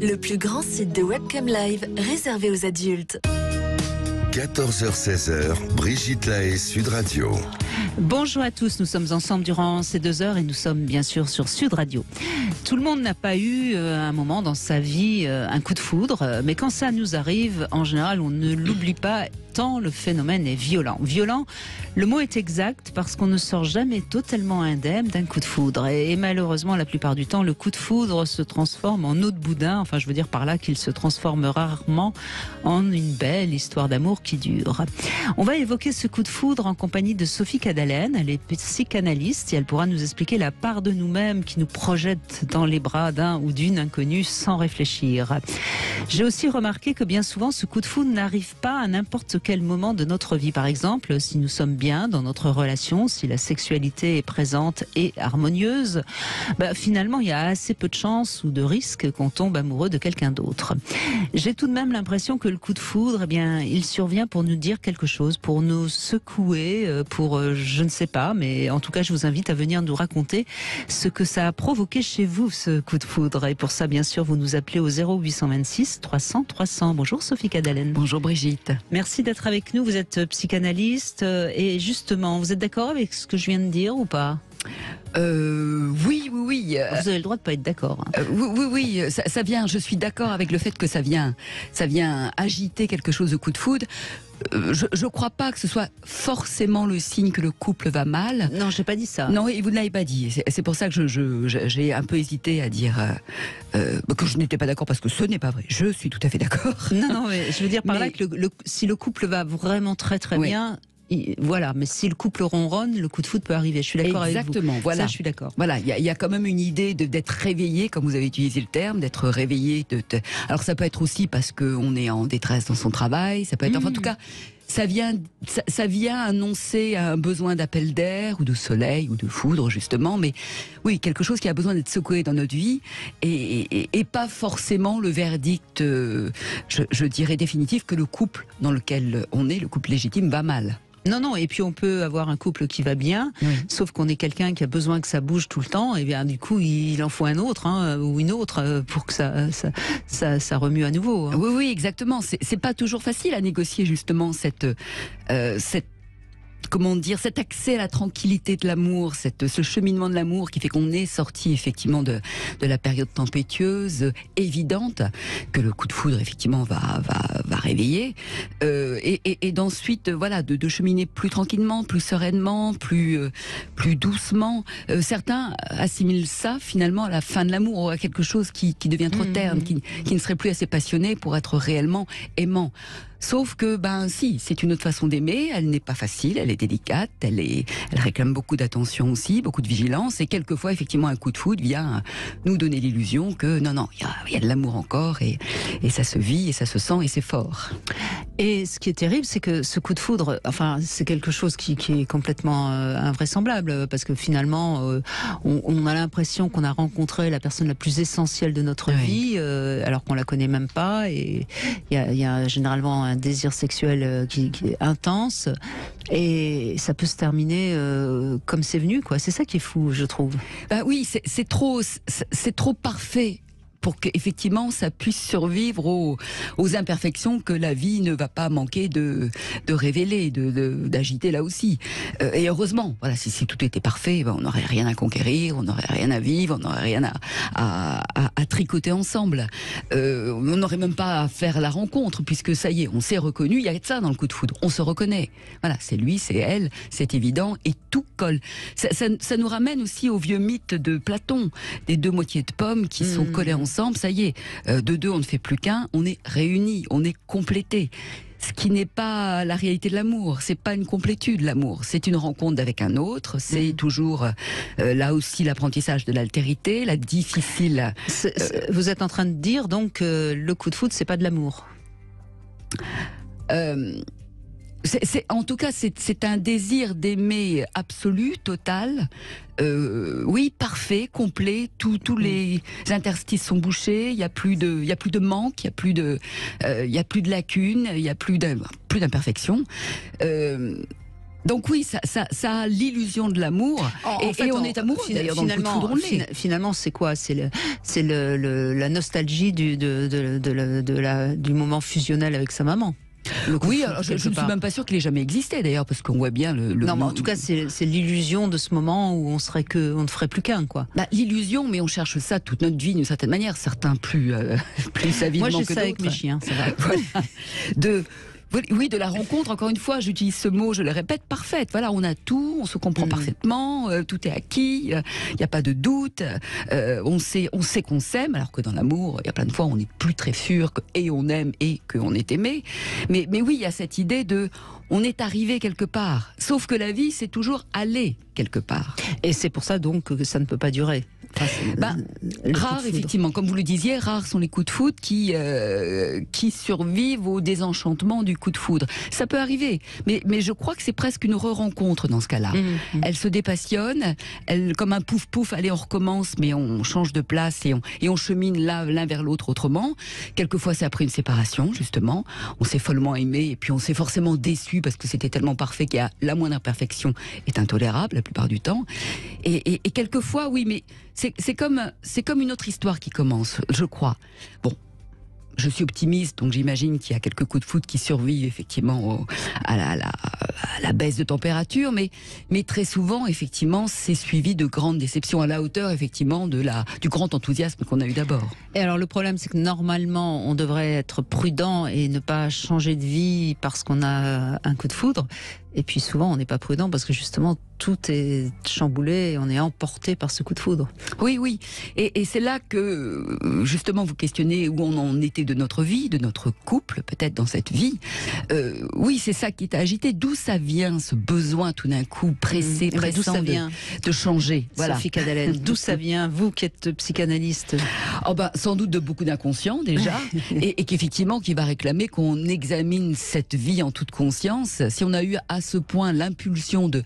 le plus grand site de webcam live réservé aux adultes. 14h-16h, Brigitte Lahaie, Sud Radio. Bonjour à tous, nous sommes ensemble durant ces 2 heures et nous sommes bien sûr sur Sud Radio. Tout le monde n'a pas eu un moment dans sa vie un coup de foudre, mais quand ça nous arrive, en général, on ne l'oublie pas tant le phénomène est violent. Violent, le mot est exact parce qu'on ne sort jamais totalement indemne d'un coup de foudre. Et malheureusement, la plupart du temps, le coup de foudre se transforme en eau de boudin. Enfin, je veux dire par là qu'il se transforme rarement en une belle histoire d'amour qui dure. On va évoquer ce coup de foudre en compagnie de Sophie Cadalen. Elle est psychanalyste et elle pourra nous expliquer la part de nous-mêmes qui nous projette dans les bras d'un ou d'une inconnue sans réfléchir. J'ai aussi remarqué que bien souvent, ce coup de foudre n'arrive pas à n'importe quel moment de notre vie. Par exemple, si nous sommes bien dans notre relation, si la sexualité est présente et harmonieuse, finalement, il y a assez peu de chances ou de risques qu'on tombe amoureux de quelqu'un d'autre. J'ai tout de même l'impression que le coup de foudre, il survient pour nous dire quelque chose, pour nous secouer, je ne sais pas, mais en tout cas, je vous invite à venir nous raconter ce que ça a provoqué chez vous, ce coup de foudre. Et pour ça, bien sûr, vous nous appelez au 0826 300 300. Bonjour Sophie Cadalen. Bonjour Brigitte. Merci d'être avec nous. Vous êtes psychanalyste et justement, vous êtes d'accord avec ce que je viens de dire ou pas ? Oui. Vous avez le droit de pas être d'accord. Oui, ça vient. Je suis d'accord avec le fait que ça vient agiter quelque chose de coup de foudre. Je crois pas que ce soit forcément le signe que le couple va mal. Non, j'ai pas dit ça. Non, et vous ne l'avez pas dit. C'est pour ça que j'ai un peu hésité à dire que je n'étais pas d'accord parce que ce n'est pas vrai. Je suis tout à fait d'accord. Non, mais je veux dire par là que si le couple va vraiment très bien. Voilà, mais si le couple ronronne, le coup de foudre peut arriver. Je suis d'accord avec vous. Exactement, voilà. Ça, je suis d'accord. Voilà, il y a quand même une idée d'être réveillé, comme vous avez utilisé le terme, d'être réveillé. Alors ça peut être aussi parce qu'on est en détresse dans son travail, ça peut être... Enfin, en tout cas, ça vient annoncer un besoin d'appel d'air ou de soleil ou de foudre justement, mais oui, quelque chose qui a besoin d'être secoué dans notre vie et pas forcément le verdict, je dirais définitif, que le couple dans lequel on est, le couple légitime, va mal. Non, et puis on peut avoir un couple qui va bien, sauf qu'on est quelqu'un qui a besoin que ça bouge tout le temps, et bien du coup il en faut un autre ou une autre pour que ça remue à nouveau. Oui, exactement. C'est pas toujours facile à négocier justement cette comment dire, cet accès à la tranquillité de l'amour, ce cheminement de l'amour qui fait qu'on est sorti effectivement de la période tempétueuse, évidente, que le coup de foudre effectivement va réveiller, et d'ensuite voilà de cheminer plus tranquillement, plus sereinement, plus doucement. Certains assimilent ça finalement à la fin de l'amour, ou à quelque chose qui devient trop terne, qui ne serait plus assez passionné pour être réellement aimant. Sauf que, si, c'est une autre façon d'aimer, elle n'est pas facile, elle est délicate, elle réclame beaucoup d'attention aussi, beaucoup de vigilance, et quelquefois, effectivement, un coup de foudre vient nous donner l'illusion que, non, il y a de l'amour encore, et ça se vit, et ça se sent, et c'est fort. Et ce qui est terrible, c'est que ce coup de foudre, c'est quelque chose qui est complètement invraisemblable, parce que finalement, on a l'impression qu'on a rencontré la personne la plus essentielle de notre vie, alors qu'on la connaît même pas, et il y a généralement un désir sexuel qui est intense, et ça peut se terminer comme c'est venu, quoi. C'est ça qui est fou, je trouve. Oui, c'est trop parfait pour qu'effectivement ça puisse survivre aux imperfections que la vie ne va pas manquer de révéler, d'agiter là aussi. Et heureusement, voilà, si tout était parfait, on n'aurait rien à conquérir, on n'aurait rien à vivre, on n'aurait rien à tricoter ensemble. On n'aurait même pas à faire la rencontre, puisque ça y est, on s'est reconnu, il y a de ça dans le coup de foudre, on se reconnaît. Voilà, c'est lui, c'est elle, c'est évident, et tout colle. Ça nous ramène aussi au vieux mythe de Platon, des deux moitiés de pommes qui sont collées ensemble, ça y est, de deux on ne fait plus qu'un, on est réunis, on est complétés. Ce qui n'est pas la réalité de l'amour, c'est pas une complétude l'amour, c'est une rencontre avec un autre, c'est toujours là aussi l'apprentissage de l'altérité, la difficile... Vous êtes en train de dire donc que le coup de foudre c'est pas de l'amour? En tout cas, c'est un désir d'aimer absolu, total, oui, parfait, complet. Tous les interstices sont bouchés. Il y a plus de manque, il y a plus de lacunes, il y a plus d'imperfections. Donc oui, ça a l'illusion de l'amour, et on est amoureux d'ailleurs dans le coup de foudre, on l'est. Finalement, c'est quoi? C'est la nostalgie du moment fusionnel avec sa maman. Oui, alors je ne suis même pas sûre qu'il ait jamais existé d'ailleurs, parce qu'on voit bien le non, mais en tout cas, c'est l'illusion de ce moment où on ne ferait plus qu'un, quoi. Bah, l'illusion, mais on cherche ça toute notre vie d'une certaine manière, certains plus avidement que d'autres. Moi, j'ai ça avec mes chiens, ça va. Voilà. Oui, de la rencontre, encore une fois, j'utilise ce mot, je le répète, parfaite. Voilà, on a tout, on se comprend parfaitement, tout est acquis, il n'y a pas de doute, on sait qu'on s'aime, alors que dans l'amour, il y a plein de fois, on n'est plus très sûr et on aime et qu'on est aimé. Mais oui, il y a cette idée on est arrivé quelque part. Sauf que la vie, c'est toujours aller quelque part. Et c'est pour ça donc que ça ne peut pas durer. Rares, effectivement, comme vous le disiez, rares sont les coups de foudre qui survivent au désenchantement du coup de foudre. Ça peut arriver, mais je crois que c'est presque une re-rencontre dans ce cas-là. Elle se dépassionne, comme un pouf-pouf, allez, on recommence, mais on change de place et on chemine l'un vers l'autre autrement. Quelquefois, c'est après une séparation, justement. On s'est follement aimé et puis on s'est forcément déçu parce que c'était tellement parfait qu'il y a la moindre imperfection est intolérable la plupart du temps. Et quelquefois, oui, mais c'est comme une autre histoire qui commence, je crois. Bon, je suis optimiste, donc j'imagine qu'il y a quelques coups de foudre qui survivent effectivement à la baisse de température, mais très souvent, effectivement, c'est suivi de grandes déceptions à la hauteur, effectivement, du grand enthousiasme qu'on a eu d'abord. Et alors, le problème, c'est que normalement, on devrait être prudent et ne pas changer de vie parce qu'on a un coup de foudre. Et puis souvent, on n'est pas prudent parce que justement, tout est chamboulé et on est emporté par ce coup de foudre. Oui. Et c'est là que, justement, vous questionnez où on en était de notre vie, de notre couple, peut-être dans cette vie. Oui, c'est ça qui est agité. D'où ça vient, ce besoin tout d'un coup pressé, pressant de changer? Voilà. Sophie Cadalen, d'où ça vient, vous qui êtes psychanalyste? Sans doute de beaucoup d'inconscients déjà, et qu'effectivement, qui va réclamer qu'on examine cette vie en toute conscience. Si on a eu à ce point l'impulsion de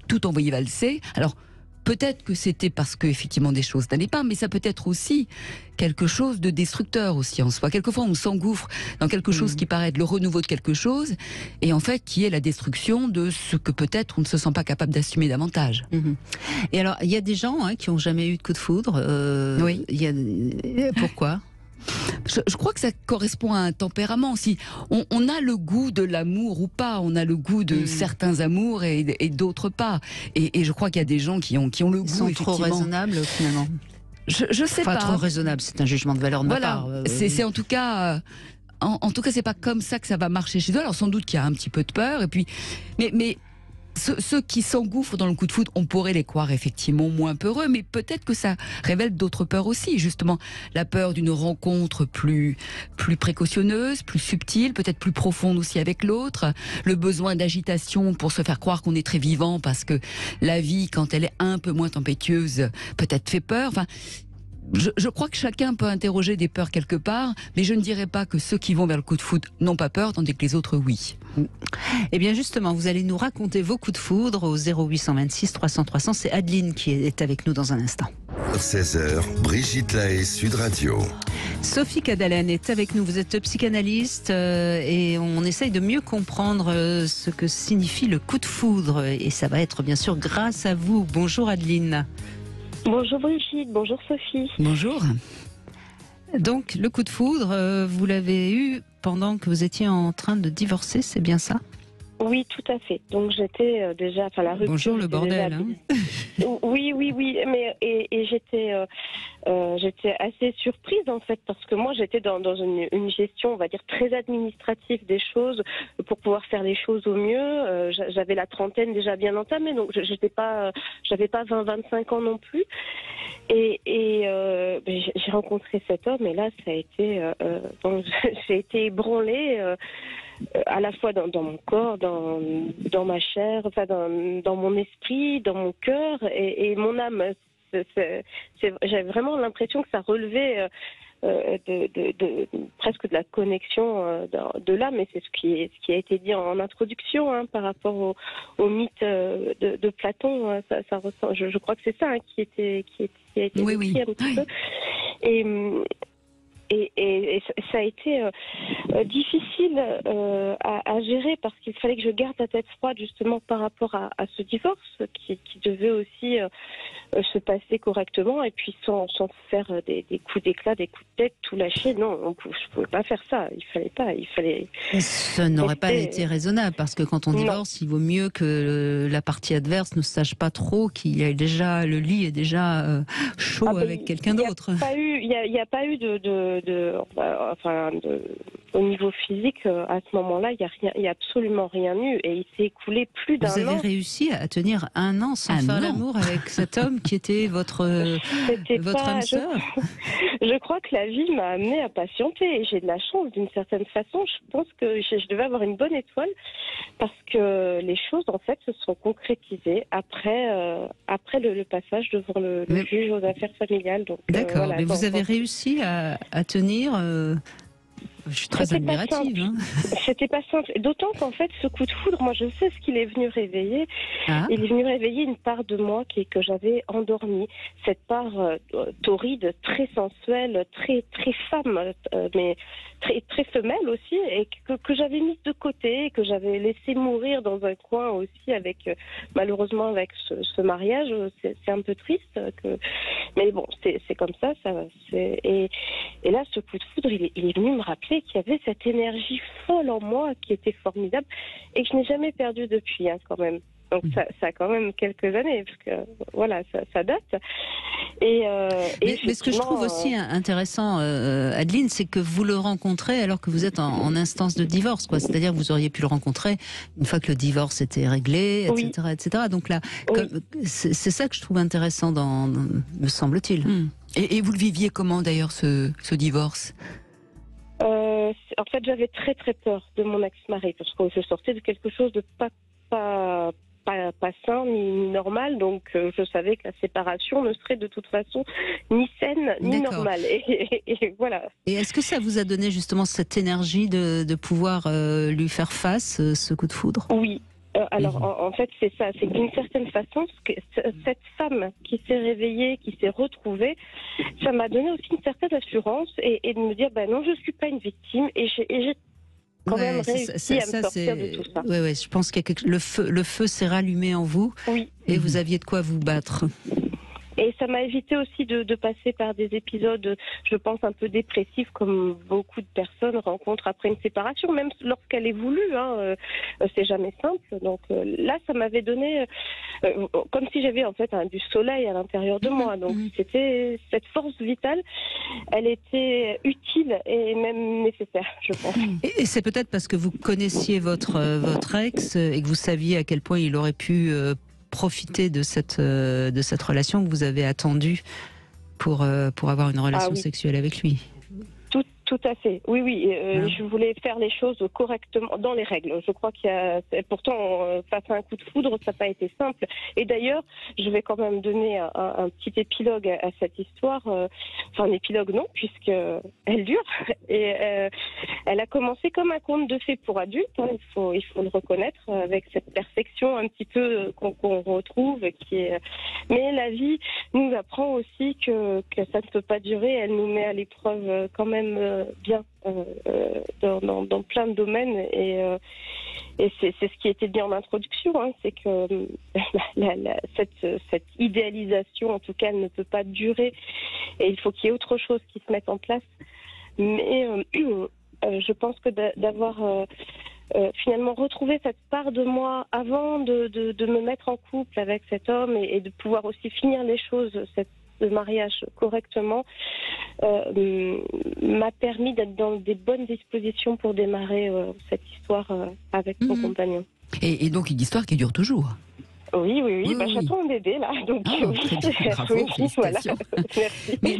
tout envoyer valser, alors peut-être que c'était parce que effectivement des choses n'allaient pas, mais ça peut être aussi quelque chose de destructeur aussi en soi. Quelquefois on s'engouffre dans quelque chose qui paraît être le renouveau de quelque chose, et en fait qui est la destruction de ce que peut-être on ne se sent pas capable d'assumer davantage. Et alors il y a des gens qui n'ont jamais eu de coup de foudre. Oui. Pourquoi? Je crois que ça correspond à un tempérament. Si on a le goût de l'amour ou pas, on a le goût de certains amours et d'autres pas. Et je crois qu'il y a des gens qui ont le goût. Ils sont trop raisonnables finalement. Je sais pas. Trop raisonnable, c'est un jugement de valeur de ma part. C'est en tout cas. En tout cas, c'est pas comme ça que ça va marcher chez eux. Alors sans doute qu'il y a un petit peu de peur. Et puis, mais ceux qui s'engouffrent dans le coup de foudre, on pourrait les croire effectivement moins peureux, mais peut-être que ça révèle d'autres peurs aussi, justement la peur d'une rencontre plus précautionneuse, plus subtile, peut-être plus profonde aussi avec l'autre, le besoin d'agitation pour se faire croire qu'on est très vivant parce que la vie, quand elle est un peu moins tempétueuse, peut-être fait peur. Enfin, je crois que chacun peut interroger des peurs quelque part, mais je ne dirais pas que ceux qui vont vers le coup de foudre n'ont pas peur, tandis que les autres, oui. Eh bien justement, vous allez nous raconter vos coups de foudre au 0826 300 300. C'est Adeline qui est avec nous dans un instant. 16h, Brigitte Lahaie, Sud Radio. Sophie Cadalen est avec nous. Vous êtes psychanalyste et on essaye de mieux comprendre ce que signifie le coup de foudre. Et ça va être bien sûr grâce à vous. Bonjour Adeline. Bonjour Brigitte, bonjour Sophie. Bonjour. Donc, le coup de foudre, vous l'avez eu pendant que vous étiez en train de divorcer, c'est bien ça? Oui, tout à fait. Donc j'étais déjà, la rupture. Bonjour le bordel. Oui, mais j'étais assez surprise en fait parce que moi j'étais dans une gestion, on va dire très administrative des choses pour pouvoir faire les choses au mieux. J'avais la trentaine déjà bien entamée, donc j'avais pas 20-25 ans non plus. Et j'ai rencontré cet homme et là ça a été, j'ai été ébranlée. À la fois dans mon corps, dans ma chair, dans mon esprit, dans mon cœur et mon âme. J'avais vraiment l'impression que ça relevait presque de la connexion de l'âme, et c'est ce qui a été dit en introduction par rapport au mythe de Platon. Ça ressent, je crois que c'est ça qui a été oui. écrit un petit peu. Et ça a été difficile à gérer parce qu'il fallait que je garde la tête froide justement par rapport à ce divorce qui devait aussi se passer correctement et puis sans faire des coups d'éclat, des coups de tête, tout lâcher. Non, je pouvais pas faire ça. Il fallait. Ça n'aurait pas été raisonnable parce que quand on divorce, il vaut mieux que la partie adverse ne sache pas trop qu'il est déjà le lit est déjà chaud avec quelqu'un d'autre. Il n'y a pas eu au niveau physique à ce moment-là, il y a absolument rien eu et il s'est écoulé plus d'un an. Vous avez réussi à tenir 1 an sans faire l'amour avec cet homme qui était votre âme sœur. Je crois que la vie m'a amenée à patienter et j'ai de la chance d'une certaine façon. Je pense que je devais avoir une bonne étoile parce que les choses en fait se sont concrétisées après le passage devant le juge aux affaires familiales. D'accord, mais vous avez réussi à tenir. Je suis très admirative. C'était pas simple. D'autant qu'en fait, ce coup de foudre, moi, je sais ce qu'il est venu réveiller. Il est venu réveiller une part de moi que j'avais endormie. Cette part torride, très sensuelle, très très femme, mais très très femelle aussi, et que j'avais mise de côté, que j'avais laissé mourir dans un coin aussi malheureusement avec ce mariage. C'est un peu triste. Mais bon, c'est comme ça. Et là, ce coup de foudre, il est venu me rappeler qu'il y avait cette énergie folle en moi qui était formidable et que je n'ai jamais perdue depuis quand même. Donc ça a quand même quelques années parce que voilà, ça date. Mais ce que je trouve aussi intéressant, Adeline, c'est que vous le rencontrez alors que vous êtes en instance de divorce, quoi. C'est-à-dire que vous auriez pu le rencontrer une fois que le divorce était réglé, etc., etc. Donc là, c'est ça que je trouve intéressant, me semble-t-il. Et vous le viviez comment d'ailleurs ce divorce? En fait, j'avais très très peur de mon ex-mari parce que je sortais de quelque chose de pas sain ni normal, donc je savais que la séparation ne serait de toute façon ni saine ni normale. Et voilà. Et est-ce que ça vous a donné justement cette énergie de pouvoir lui faire face, ce coup de foudre? Oui. Alors en fait c'est ça, c'est d'une certaine façon cette femme qui s'est réveillée, qui s'est retrouvée, ça m'a donné aussi une certaine assurance et de me dire non, je suis pas une victime et j'ai quand même réussi à me sortir de tout ça. Ouais, je pense que le feu s'est rallumé en vous et vous aviez de quoi vous battre. Et ça m'a évité aussi de passer par des épisodes, je pense, un peu dépressifs, comme beaucoup de personnes rencontrent après une séparation, même lorsqu'elle est voulue. C'est jamais simple. Donc là, ça m'avait donné, comme si j'avais en fait du soleil à l'intérieur de moi. Donc c'était cette force vitale, elle était utile et même nécessaire, je pense. Et c'est peut-être parce que vous connaissiez votre ex et que vous saviez à quel point il aurait pu profiter de cette relation que vous avez attendue pour avoir une relation sexuelle avec lui. Tout à fait. Oui. Je voulais faire les choses correctement, dans les règles. Je crois qu'il y a... Pourtant, face à un coup de foudre, ça n'a pas été simple. Et d'ailleurs, je vais quand même donner un petit épilogue à cette histoire. Enfin, un épilogue non, puisqu'elle dure. Et elle a commencé comme un conte de fées pour adultes. Il faut le reconnaître, avec cette perfection un petit peu qu'on retrouve. Mais la vie nous apprend aussi que ça ne peut pas durer. Elle nous met à l'épreuve quand même bien dans plein de domaines et c'est ce qui était dit en introduction, c'est que cette idéalisation, en tout cas, elle ne peut pas durer et il faut qu'il y ait autre chose qui se mette en place. Mais je pense que d'avoir finalement retrouvé cette part de moi avant de me mettre en couple avec cet homme et de pouvoir aussi finir les choses, de mariage correctement, m'a permis d'être dans des bonnes dispositions pour démarrer cette histoire avec mon compagnon. Et donc une histoire qui dure toujours. Oui. J'attends un bébé là, donc bravo, félicitations. Voilà. Mais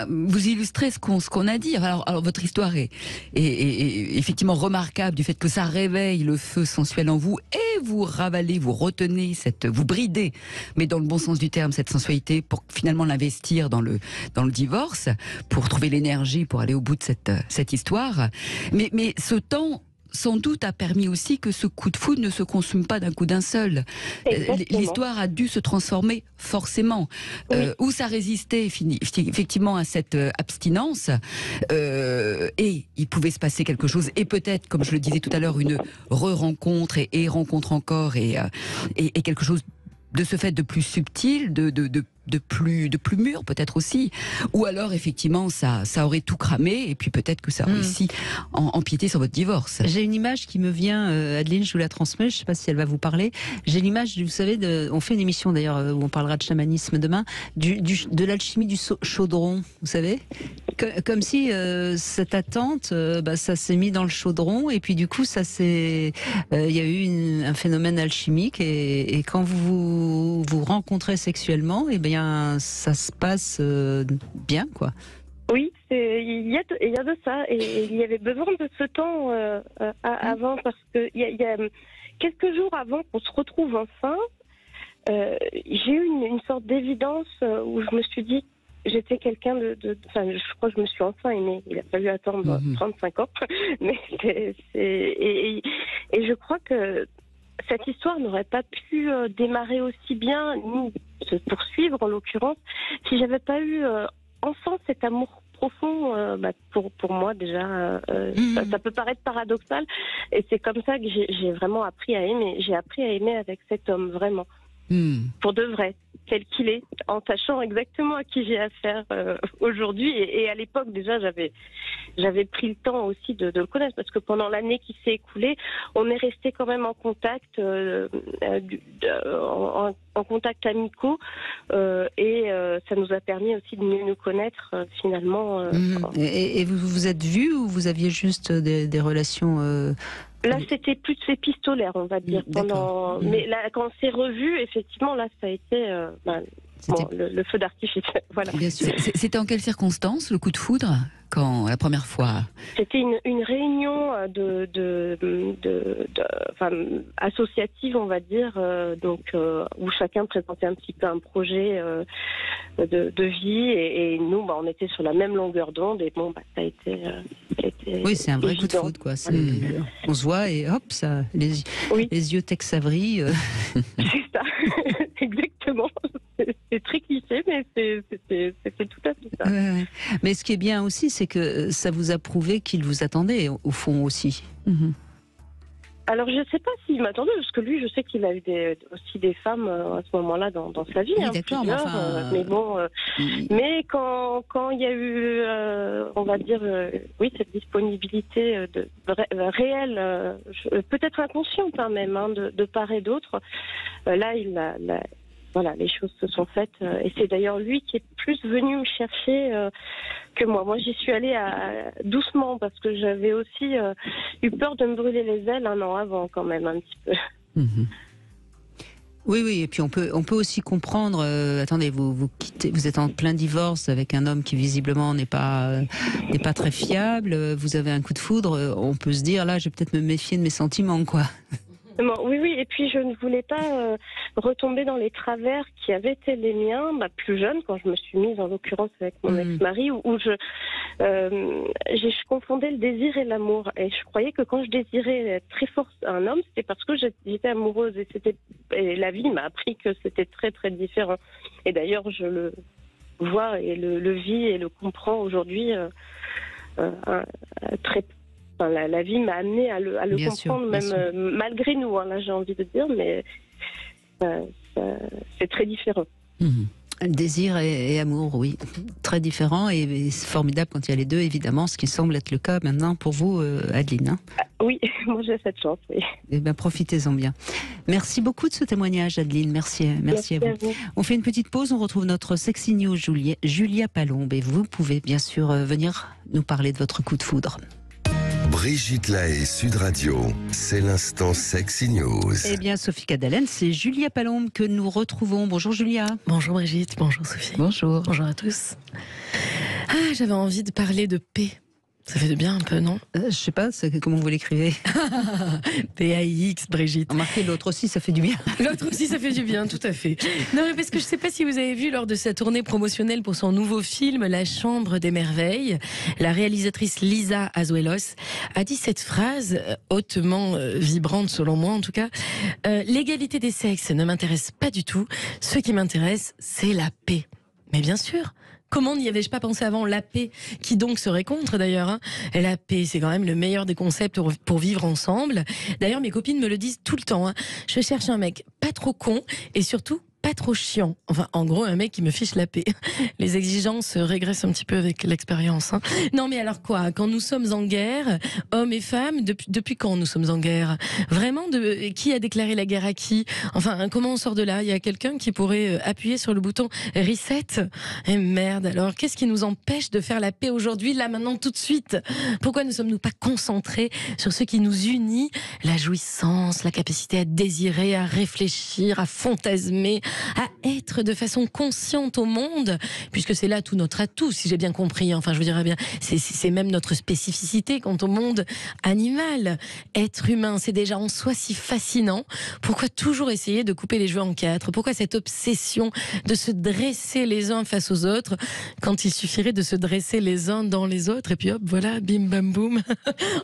vous illustrez ce qu'on a dit. Alors votre histoire est effectivement remarquable du fait que ça réveille le feu sensuel en vous et vous ravalez, vous retenez vous bridez, mais dans le bon sens du terme, cette sensualité pour finalement l'investir dans le divorce, pour trouver l'énergie pour aller au bout de cette histoire. Mais ce temps sans doute a permis aussi que ce coup de foudre ne se consume pas d'un coup d'un seul. L'histoire a dû se transformer forcément. Oui. Où ça résistait effectivement à cette abstinence, et il pouvait se passer quelque chose, et peut-être, comme je le disais tout à l'heure, une re-rencontre et rencontre encore, et quelque chose de ce fait de plus subtil, de plus mûr peut-être aussi, ou alors effectivement ça aurait tout cramé, et puis peut-être que ça aurait aussi empiété sur votre divorce. J'ai une image qui me vient, Adeline, je vous la transmets, je ne sais pas si elle va vous parler. J'ai l'image, vous savez, on fait une émission d'ailleurs où on parlera de chamanisme demain, de l'alchimie du chaudron, vous savez, comme si cette attente, ça s'est mis dans le chaudron, et puis du coup il y a eu un phénomène alchimique, et quand vous rencontrez sexuellement, et bien ça se passe bien, quoi. Oui, il y a de ça, et il y avait besoin de ce temps avant, parce que il y a quelques jours avant qu'on se retrouve enfin, j'ai eu une sorte d'évidence où je me suis dit, j'étais quelqu'un je crois que je me suis enfin aimée. Il a fallu attendre 35 ans, mais et je crois que cette histoire n'aurait pas pu démarrer aussi bien, ni se poursuivre en l'occurrence, si j'avais pas eu enfin cet amour profond pour moi déjà. Ça peut paraître paradoxal, et c'est comme ça que j'ai vraiment appris à aimer. J'ai appris à aimer avec cet homme, vraiment. Pour de vrai, tel qu'il est, en sachant exactement à qui j'ai affaire aujourd'hui. Et à l'époque, déjà, j'avais pris le temps aussi de le connaître, parce que pendant l'année qui s'est écoulée, on est resté quand même en contact, en contact amicaux, et ça nous a permis aussi de mieux nous connaître finalement. Et vous vous êtes vus, ou vous aviez juste des relations Là, c'était plus épistolaire, on va dire. Mais là, quand on s'est revus, effectivement, là, ça a été le feu d'artifice. Voilà. Bien sûr. C'était en quelles circonstances, le coup de foudre, quand la première fois? C'était une réunion associative, on va dire, où chacun présentait un petit peu un projet de vie, et nous, on était sur la même longueur d'onde, et ça a été oui, c'est un vrai évident. coup de foudre, quoi. On se voit et hop, les yeux Tex Avery. C'est ça, exactement. C'est très cliché, mais c'est tout à fait ça. Ouais. Mais ce qui est bien aussi, c'est que ça vous a prouvé qu'il vous attendait, au fond aussi. Alors, je ne sais pas s'il m'attendait, parce que lui, je sais qu'il a eu aussi des femmes à ce moment-là dans sa vie. Oui, d'accord, mais bon. Mais quand il y a eu, on va dire, cette disponibilité réelle, peut-être inconsciente même, de part et d'autre, là, voilà, les choses se sont faites, et c'est d'ailleurs lui qui est plus venu me chercher que moi. Moi, j'y suis allée doucement, parce que j'avais aussi eu peur de me brûler les ailes un an avant, quand même, un petit peu. Oui, et puis on peut aussi comprendre. Attendez, vous quittez, vous êtes en plein divorce avec un homme qui visiblement n'est pas très fiable. Vous avez un coup de foudre. On peut se dire, là, je vais peut-être me méfier de mes sentiments, quoi. Oui, et puis je ne voulais pas retomber dans les travers qui avaient été les miens, plus jeune, quand je me suis mise en l'occurrence avec mon ex-mari, où je confondais le désir et l'amour. Et je croyais que quand je désirais très fort un homme, c'était parce que j'étais amoureuse, et la vie m'a appris que c'était très très différent. Et d'ailleurs, je le vois et le vis et le comprends aujourd'hui très. La vie m'a amené à le comprendre, même malgré nous, là j'ai envie de dire, mais c'est très différent. Désir et amour, oui, très différent, et c'est formidable quand il y a les deux, évidemment, ce qui semble être le cas maintenant pour vous, Adeline. Oui, moi j'ai cette chance, oui. Eh bien, profitez-en bien. Merci beaucoup de ce témoignage, Adeline, merci à vous. On fait une petite pause, on retrouve notre sexy news, Julia Palombe, et vous pouvez bien sûr venir nous parler de votre coup de foudre. Brigitte Lahaie, Sud Radio, c'est l'instant Sexy News. Eh bien, Sophie Cadalen, c'est Julia Palombe que nous retrouvons. Bonjour Julia. Bonjour Brigitte, bonjour Sophie. Bonjour. Bonjour à tous. J'avais envie de parler de paix Ça fait du bien un peu, non? Je sais pas, comment vous l'écrivez? PAIX, Brigitte. Remarquez, l'autre aussi, ça fait du bien. L'autre aussi, ça fait du bien, tout à fait. Non, mais parce que je sais pas si vous avez vu lors de sa tournée promotionnelle pour son nouveau film, La Chambre des Merveilles, la réalisatrice Lisa Azuelos a dit cette phrase hautement vibrante, selon moi en tout cas. L'égalité des sexes ne m'intéresse pas du tout. Ce qui m'intéresse, c'est la paix. Mais bien sûr. Comment n'y avais-je pas pensé avant? La paix, qui donc serait contre d'ailleurs, hein. Et la paix, c'est quand même le meilleur des concepts pour vivre ensemble. D'ailleurs, mes copines me le disent tout le temps, hein. Je cherche un mec pas trop con et surtout pas trop chiant. Enfin, en gros, un mec qui me fiche la paix. Les exigences régressent un petit peu avec l'expérience, hein. Non, mais alors quoi? Quand nous sommes en guerre, hommes et femmes, depuis quand nous sommes en guerre? Vraiment, qui a déclaré la guerre à qui? Enfin, comment on sort de là? Il y a quelqu'un qui pourrait appuyer sur le bouton reset? Et merde, alors, qu'est-ce qui nous empêche de faire la paix aujourd'hui, là, maintenant, tout de suite? Pourquoi ne sommes-nous pas concentrés sur ce qui nous unit? La jouissance, la capacité à désirer, à réfléchir, à fantasmer, à être de façon consciente au monde, puisque c'est là tout notre atout, si j'ai bien compris. Enfin, je vous dirais bien, c'est même notre spécificité quant au monde animal. Être humain, c'est déjà en soi si fascinant. Pourquoi toujours essayer de couper les jeux en quatre? Pourquoi cette obsession de se dresser les uns face aux autres, quand il suffirait de se dresser les uns dans les autres, et puis hop, voilà, bim bam boum,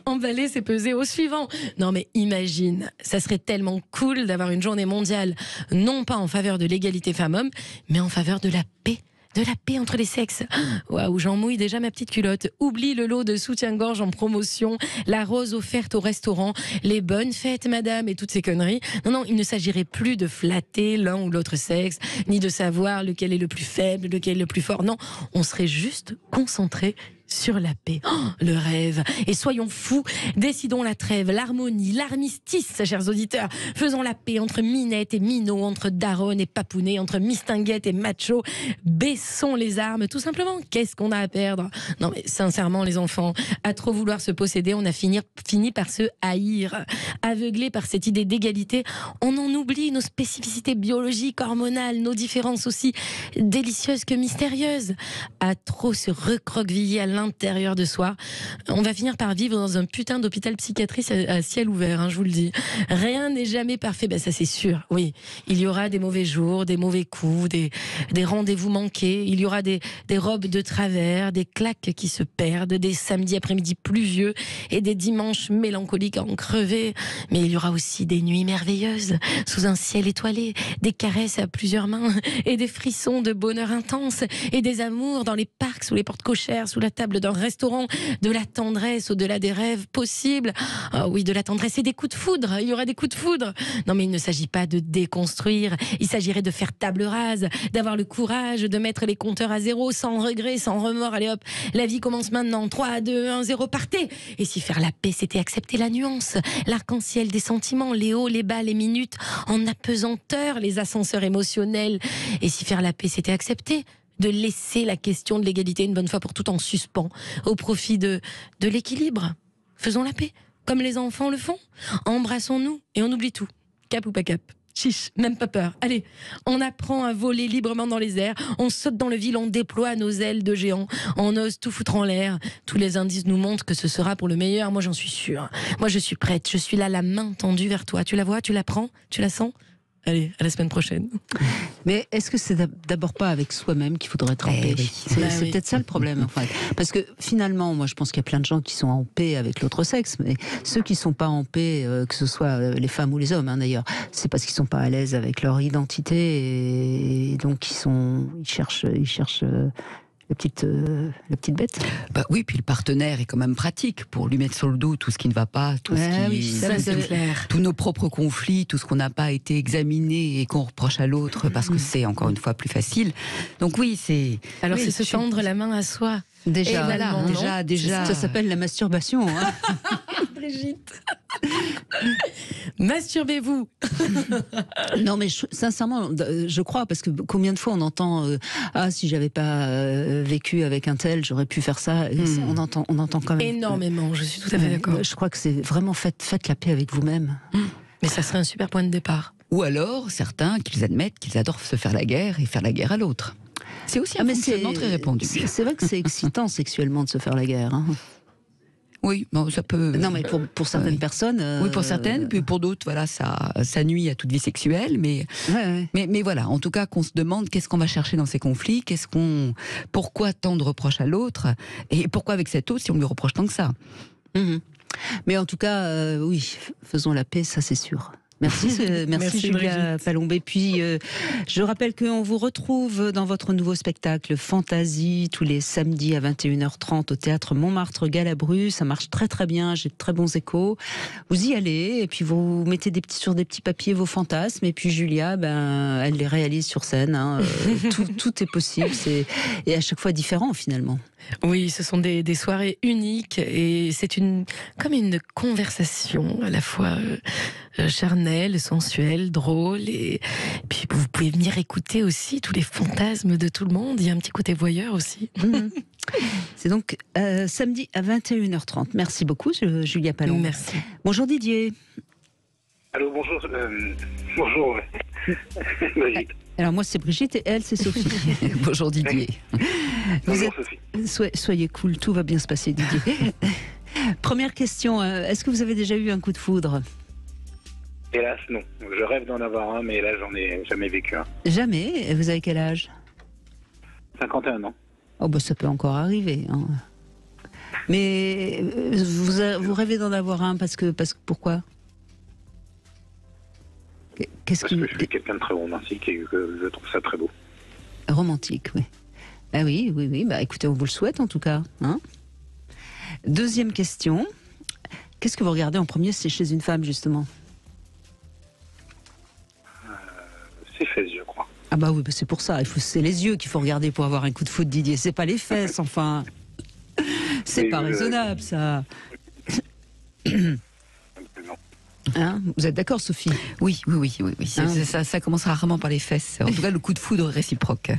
emballer, c'est peser au suivant. Non mais imagine, ça serait tellement cool d'avoir une journée mondiale, non pas en faveur de l'égalité femmes-hommes, mais en faveur de la paix. De la paix entre les sexes. Waouh, j'en mouille déjà ma petite culotte. Oublie le lot de soutien-gorge en promotion, la rose offerte au restaurant, les bonnes fêtes, madame, et toutes ces conneries. Non, il ne s'agirait plus de flatter l'un ou l'autre sexe, ni de savoir lequel est le plus faible, lequel est le plus fort. Non, on serait juste concentré sur la paix. Oh, le rêve. Et soyons fous, décidons la trêve, l'harmonie, l'armistice, chers auditeurs. Faisons la paix entre Minette et Minot, entre Daronne et Papounet, entre Mistinguette et Macho. Baissons les armes, tout simplement. Qu'est-ce qu'on a à perdre? Non mais sincèrement, les enfants, à trop vouloir se posséder, on a fini par se haïr. Aveuglés par cette idée d'égalité, on en oublie nos spécificités biologiques, hormonales, nos différences aussi délicieuses que mystérieuses. À trop se recroqueviller à l'intérieur de soi, on va finir par vivre dans un putain d'hôpital psychiatrique à ciel ouvert, hein, je vous le dis. Rien n'est jamais parfait, ben ça c'est sûr, oui. Il y aura des mauvais jours, des mauvais coups, des rendez-vous manqués, il y aura des robes de travers, des claques qui se perdent, des samedis après-midi pluvieux et des dimanches mélancoliques à en crever. Mais il y aura aussi des nuits merveilleuses, sous un ciel étoilé, des caresses à plusieurs mains et des frissons de bonheur intense et des amours dans les parcs, sous les portes cochères, sous la table d'un restaurant, de la tendresse au-delà des rêves possibles. Ah oui, de la tendresse et des coups de foudre. Il y aura des coups de foudre. Non, mais il ne s'agit pas de déconstruire. Il s'agirait de faire table rase, d'avoir le courage de mettre les compteurs à zéro, sans regret, sans remords. Allez hop, la vie commence maintenant. 3, 2, 1, 0, partez. Et si faire la paix, c'était accepter la nuance, l'arc-en-ciel des sentiments, les hauts, les bas, les minutes, en apesanteur, les ascenseurs émotionnels. Et si faire la paix, c'était accepter de laisser la question de l'égalité une bonne fois pour toutes en suspens, au profit de l'équilibre. Faisons la paix, comme les enfants le font. Embrassons-nous et on oublie tout. Cap ou pas cap. Chiche, même pas peur. Allez, on apprend à voler librement dans les airs, on saute dans le vide, on déploie nos ailes de géant, on ose tout foutre en l'air. Tous les indices nous montrent que ce sera pour le meilleur, moi j'en suis sûre. Moi je suis prête, je suis là, la main tendue vers toi. Tu la vois, tu la prends, tu la sens? Allez, à la semaine prochaine. Mais est-ce que c'est d'abord pas avec soi-même qu'il faudrait être en paix? C'est peut-être ça le problème, en fait. Parce que finalement, moi je pense qu'il y a plein de gens qui sont en paix avec l'autre sexe, mais ceux qui sont pas en paix, que ce soit les femmes ou les hommes, hein, d'ailleurs, c'est parce qu'ils sont pas à l'aise avec leur identité et donc ils cherchent la petite bête. Bah oui, puis le partenaire est quand même pratique pour lui mettre sur le dos tout ce qui ne va pas, tout ce qui, c'est clair. Tous nos propres conflits, tout ce qu'on n'a pas été examiné et qu'on reproche à l'autre parce que c'est encore une fois plus facile. Donc oui, c'est. Alors c'est se tendre la main à soi. Déjà, voilà, déjà. Ça s'appelle la masturbation. Hein. Brigitte. Masturbez-vous. Non, mais sincèrement, je crois, parce que combien de fois on entend si j'avais pas vécu avec un tel, j'aurais pu faire ça. On entend quand même énormément. Je suis tout à fait d'accord. Je crois que c'est vraiment faites la paix avec vous-même. Mais ça serait un super point de départ. Ou alors certains qu'ils admettent qu'ils adorent se faire la guerre et faire la guerre à l'autre. C'est aussi un fonctionnement très répandu. C'est vrai que c'est excitant sexuellement de se faire la guerre. Hein. Oui, bon, ça peut. Non, mais pour certaines oui. personnes. Oui, pour certaines, puis pour d'autres, voilà, ça nuit à toute vie sexuelle, mais voilà, en tout cas, qu'on se demande qu'est-ce qu'on va chercher dans ces conflits, pourquoi tant de reproches à l'autre, et pourquoi avec cet autre si on lui reproche tant que ça. Mhm. Mais en tout cas, oui, faisons la paix, ça c'est sûr. Merci Julia Brigitte. Palombé. Puis je rappelle qu'on vous retrouve dans votre nouveau spectacle Fantasie tous les samedis à 21h30 au théâtre Montmartre-Galabru. Ça marche très très bien, j'ai de très bons échos. Vous y allez et puis vous mettez sur des petits papiers vos fantasmes et puis Julia, elle les réalise sur scène. Hein. Tout est possible, et à chaque fois différent finalement. Oui, ce sont des soirées uniques et c'est comme une conversation à la fois charnelle, sensuelle, drôle, et puis vous pouvez venir écouter aussi tous les fantasmes de tout le monde. Il y a un petit côté voyeur aussi. C'est donc samedi à 21h30. Merci beaucoup Julia Pallon. Merci. Bonjour Didier. Allô, bonjour. Bonjour. Brigitte. Alors moi c'est Brigitte et elle c'est Sophie. Bonjour Didier. Bonjour Sophie. Soyez cool, tout va bien se passer Didier. Première question, est-ce que vous avez déjà eu un coup de foudre ? Hélas, non. Je rêve d'en avoir un, mais là, j'en ai jamais vécu un. Jamais ? Vous avez quel âge ? 51 ans. Oh bah ça peut encore arriver. Hein. Mais vous rêvez d'en avoir un parce que pourquoi ? Parce que je suis quelqu'un de très romantique et que je trouve ça très beau. Romantique, oui. Ah oui. Bah écoutez, on vous le souhaite en tout cas. Hein. Deuxième question. Qu'est-ce que vous regardez en premier, c'est chez une femme justement ? Ses fesses, je crois. Ah bah oui, bah c'est pour ça. C'est les yeux qu'il faut regarder pour avoir un coup de foudre, Didier. C'est pas les fesses, enfin. C'est Oui, pas raisonnable, ça. Hein, vous êtes d'accord, Sophie ? Oui. Ça commence rarement par les fesses. En tout cas, le coup de foudre réciproque.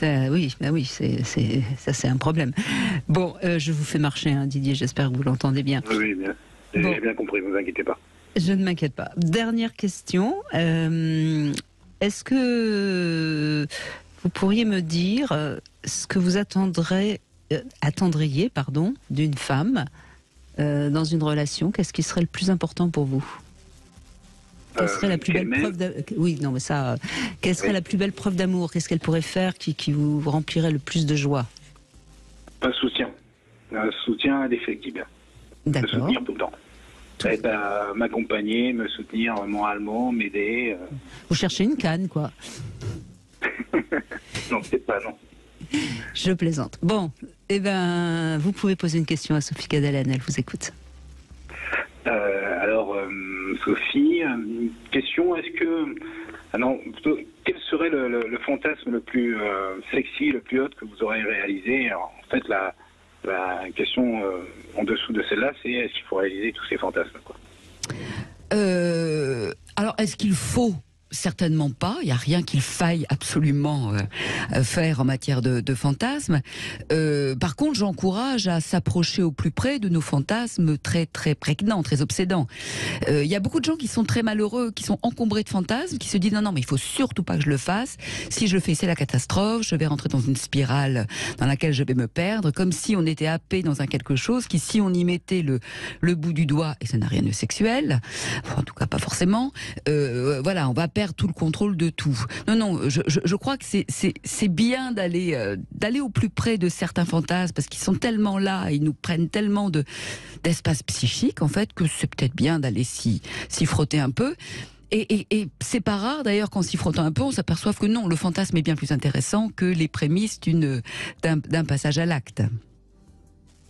Oui, ça c'est un problème. Bon, je vous fais marcher, hein, Didier, j'espère que vous l'entendez bien. Oui, bien. Bon. J'ai bien compris, ne vous inquiétez pas. Je ne m'inquiète pas. Dernière question. Est-ce que vous pourriez me dire ce que vous attendriez d'une femme dans une relation ? Qu'est-ce qui serait le plus important pour vous ? Quelle serait la plus belle preuve d'amour ? Oui, non, mais ça. Quelle serait la plus belle preuve d'amour ? Qu'est-ce qu'elle pourrait faire qui vous remplirait le plus de joie ? Un soutien. Un soutien indéfectible. Me D'accord. soutenir tout le temps. Ça va être m'accompagner, me soutenir moralement, m'aider. Vous cherchez une canne, quoi. Non, peut-être pas, non. Je plaisante. Bon, vous pouvez poser une question à Sophie Cadalen, elle vous écoute. Alors, Sophie, question, quel serait le fantasme le plus sexy, le plus haut que vous aurez réalisé ? Alors, en fait, la question en dessous de celle-là, c'est est-ce qu'il faut réaliser tous ces fantasmes, quoi ? Alors, est-ce qu'il faut ? Certainement pas, il n'y a rien qu'il faille absolument faire en matière de fantasmes. Par contre, j'encourage à s'approcher au plus près de nos fantasmes très très prégnants, très obsédants. Il y a beaucoup de gens qui sont très malheureux, qui sont encombrés de fantasmes, qui se disent non mais il faut surtout pas que je le fasse. Si je le fais, c'est la catastrophe. Je vais rentrer dans une spirale dans laquelle je vais me perdre, comme si on était happé dans un quelque chose qui, si on y mettait le bout du doigt, et ça n'a rien de sexuel, enfin, en tout cas pas forcément. Voilà, on va perdre tout le contrôle de tout. Non, je crois que c'est bien d'aller au plus près de certains fantasmes parce qu'ils sont tellement là, ils nous prennent tellement d'espace psychique en fait que c'est peut-être bien d'aller s'y frotter un peu. Et c'est pas rare d'ailleurs qu'en s'y frottant un peu, on s'aperçoive que non, le fantasme est bien plus intéressant que les prémices d'un passage à l'acte.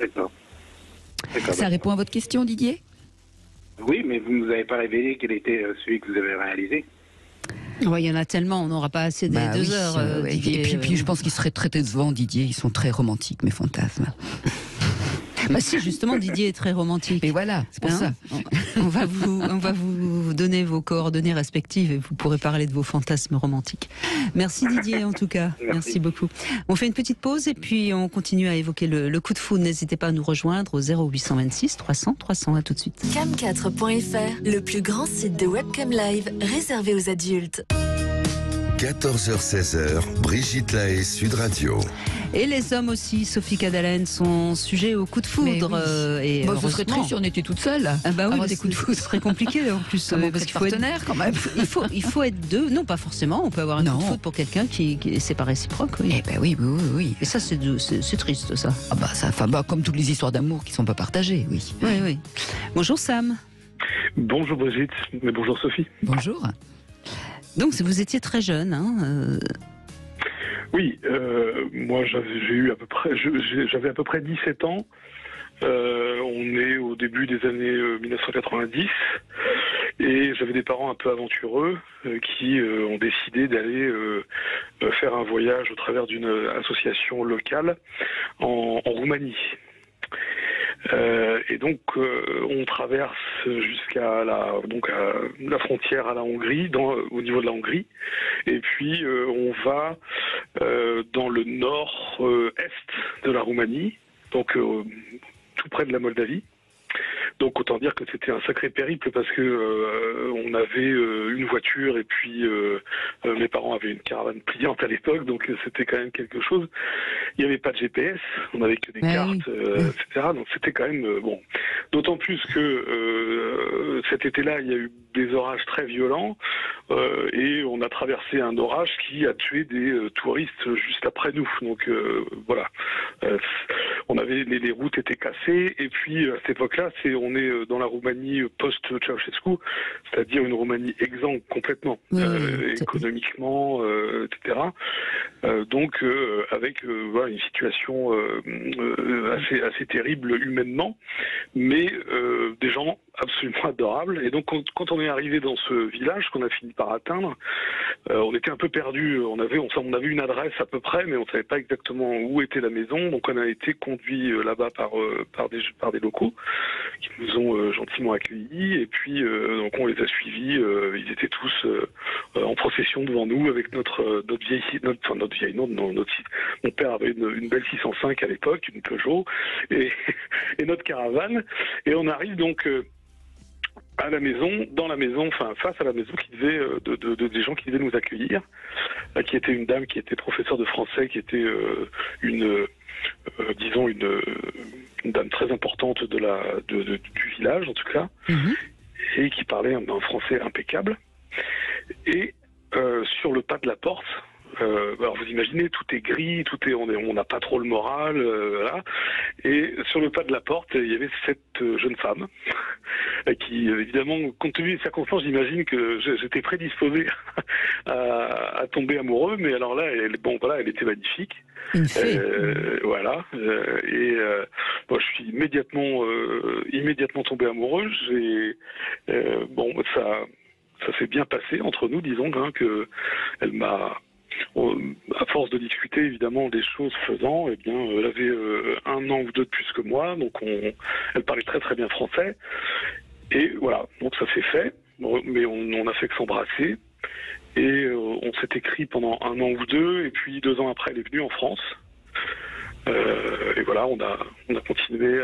D'accord. Ça répond à votre question, Didier ? Oui, mais vous ne nous avez pas révélé quel était celui que vous avez réalisé. Ouais, il y en a tellement, on n'aura pas assez des 2 heures. Didier, et puis je pense qu'ils seraient très décevants, Didier. Ils sont très romantiques, mes fantasmes. Bah si, justement, Didier est très romantique. Et voilà, c'est pour ça. On va vous donner vos coordonnées respectives et vous pourrez parler de vos fantasmes romantiques. Merci Didier, en tout cas. Merci beaucoup. On fait une petite pause et puis on continue à évoquer le coup de foudre. N'hésitez pas à nous rejoindre au 0826 300 300. À tout de suite. Cam4.fr, le plus grand site de webcam live réservé aux adultes. 14h-16h, Brigitte Lahaie, Sud Radio. Et les hommes aussi, Sophie Cadalen, sont sujets aux coups de foudre. Et Bon, ce serait triste si on était toute seule. Ah bah oui, avoir des coups de foudre. Ce serait compliqué en plus. Parce qu'il faut être quand même. Il faut être deux. Non, pas forcément. On peut avoir un coup de foudre pour quelqu'un qui c'est pas réciproque. Oui. Eh ben oui. Et ça, c'est triste, ça. Ah bah ça, comme toutes les histoires d'amour qui sont pas partagées, oui. Oui. Bonjour Sam. Bonjour Brigitte, mais bonjour Sophie. Bonjour. Donc vous étiez très jeune, hein Oui, moi j'avais à peu près 17 ans. On est au début des années 1990 et j'avais des parents un peu aventureux qui ont décidé d'aller faire un voyage au travers d'une association locale en Roumanie. Et donc on traverse jusqu'à la frontière à la Hongrie, au niveau de la Hongrie, et puis on va dans le nord-est de la Roumanie, donc tout près de la Moldavie. Donc autant dire que c'était un sacré périple parce que on avait une voiture et puis mes parents avaient une caravane pliante à l'époque, donc c'était quand même quelque chose. Il n'y avait pas de GPS, on n'avait que des cartes, etc. Donc c'était quand même bon. D'autant plus que cet été-là, il y a eu des orages très violents et on a traversé un orage qui a tué des touristes juste après nous. Donc voilà, on avait les routes étaient cassées et puis à cette époque-là, on est dans la Roumanie post-Ceausescu, c'est-à-dire une Roumanie exsangue complètement, économiquement, etc. Donc avec une situation assez terrible humainement, mais des gens absolument adorables. Et donc quand on est arrivé dans ce village qu'on a fini par atteindre, on était un peu perdus. On avait une adresse à peu près, mais on ne savait pas exactement où était la maison. Donc on a été conduit là-bas par des locaux qui nous ont gentiment accueillis. Et puis donc on les a suivis. Ils étaient tous en procession devant nous avec notre vieille. Mon père avait une belle 605 à l'époque, une Peugeot, et notre caravane. Et on arrive donc à la maison, face à la maison qui devait des gens qui devaient nous accueillir, qui était une dame qui était professeure de français, qui était une dame très importante du village en tout cas, et qui parlait un français impeccable. Et sur le pas de la porte, alors vous imaginez, tout est gris, on n'a pas trop le moral, voilà. Et sur le pas de la porte, il y avait cette jeune femme qui, évidemment, compte tenu des circonstances, j'imagine que j'étais prédisposé à tomber amoureux, mais alors là, elle était magnifique. Une fée. Voilà. Je suis immédiatement tombé amoureux. Ça s'est bien passé entre nous, disons, que elle m'a. À force de discuter évidemment des choses faisant, elle avait 1 an ou 2 de plus que moi, donc elle parlait très très bien français, et voilà, donc ça s'est fait, mais on a fait que s'embrasser, et on s'est écrit pendant 1 an ou 2, et puis 2 ans après elle est venue en France, et voilà, on a continué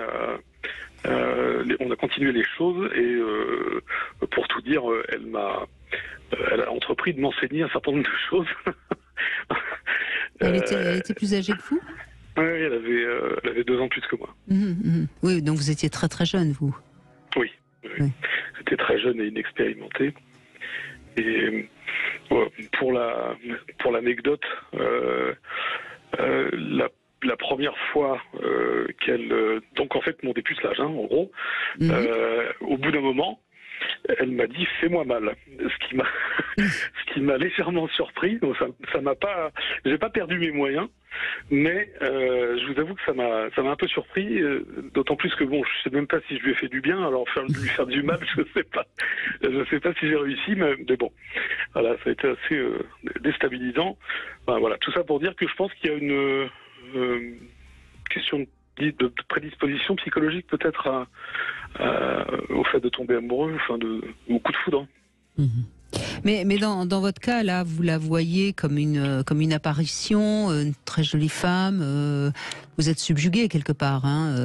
les choses, et pour tout dire, elle a entrepris de m'enseigner un certain nombre de choses. Elle était plus âgée que vous ? Oui, elle avait 2 ans plus que moi. Oui, donc vous étiez très très jeune, vous. Oui. J'étais très jeune et inexpérimenté. Et pour l'anecdote, la première fois donc en fait mon dépucelage, en gros, au bout d'un moment, elle m'a dit fais-moi mal, ce qui m'a légèrement surpris. Donc ça m'a pas, j'ai pas perdu mes moyens, mais je vous avoue que ça m'a un peu surpris, d'autant plus que je sais même pas si je lui ai fait du bien, alors lui faire du mal, je sais pas si j'ai réussi, mais bon, voilà, ça a été assez déstabilisant. Voilà, tout ça pour dire que je pense qu'il y a une question de prédisposition psychologique peut-être au fait de tomber amoureux, au coup de foudre. Mais dans votre cas, là, vous la voyez comme une apparition, une très jolie femme. Vous êtes subjugué quelque part.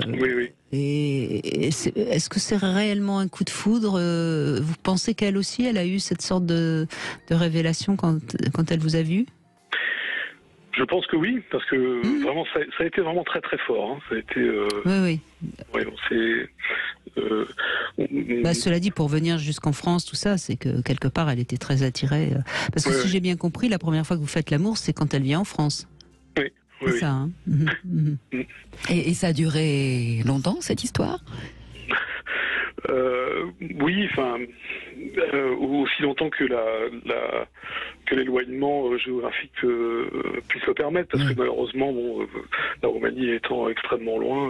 Oui. Et est-ce que c'est réellement un coup de foudre ? Vous pensez qu'elle aussi, elle a eu cette sorte de révélation quand elle vous a vu ? Je pense que oui, parce que vraiment, ça a été vraiment très très fort. Hein. Ça a été. Oui. Ouais, Cela dit, pour venir jusqu'en France, tout ça, c'est que quelque part, elle était très attirée. Parce que si j'ai bien compris, la première fois que vous faites l'amour, c'est quand elle vient en France. Oui. C'est ça, hein. Et ça a duré longtemps, cette histoire? Oui, enfin, aussi longtemps que que l'éloignement géographique puisse le permettre, parce que malheureusement, la Roumanie étant extrêmement loin,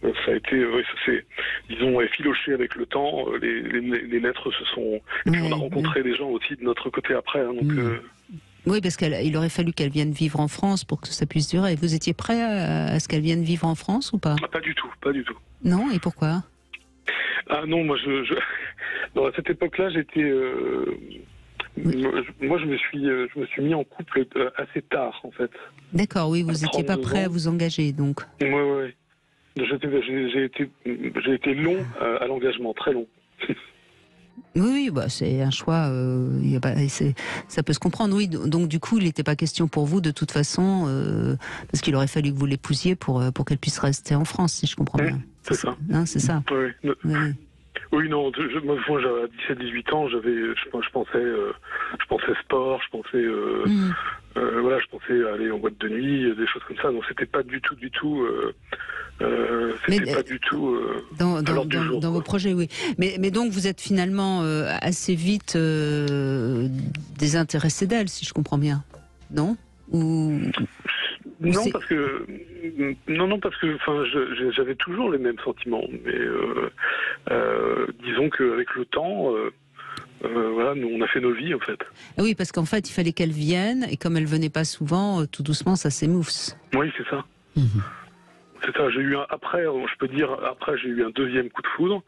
ça a été, ça s'est, disons, effiloché avec le temps. Les lettres se sont, et puis on a rencontré des gens aussi de notre côté après, hein, donc. Oui, parce qu'il aurait fallu qu'elle vienne vivre en France pour que ça puisse durer. Vous étiez prêt à ce qu'elle vienne vivre en France ou pas? Pas du tout, pas du tout. Non, et pourquoi? Ah non, moi non, à cette époque-là, j'étais moi je me suis mis en couple assez tard en fait. D'accord, oui, vous n'étiez pas prêt à vous engager donc. Ouais. J'ai été long à l'engagement, très long. Oui, bah c'est un choix. Ça peut se comprendre. Oui, donc du coup, il n'était pas question pour vous de toute façon, parce qu'il aurait fallu que vous l'épousiez pour qu'elle puisse rester en France, si je comprends bien. C'est ça. Hein, c'est ça. Oui. Oui, non. Moi, j'avais 17-18 ans. Je pensais sport. Je pensais, je pensais aller en boîte de nuit, des choses comme ça. Donc c'était pas du tout. C'était pas du tout dans vos projets, oui. Mais donc vous êtes finalement assez vite désintéressé d'elle, si je comprends bien, non? Non, parce que enfin, j'avais toujours les mêmes sentiments, mais disons qu'avec le temps. Voilà, nous on a fait nos vies en fait. Oui, parce qu'en fait il fallait qu'elle vienne et comme elle venait pas souvent, tout doucement ça s'émousse. Oui, c'est ça. C'est ça. J'ai eu après j'ai eu un deuxième coup de foudre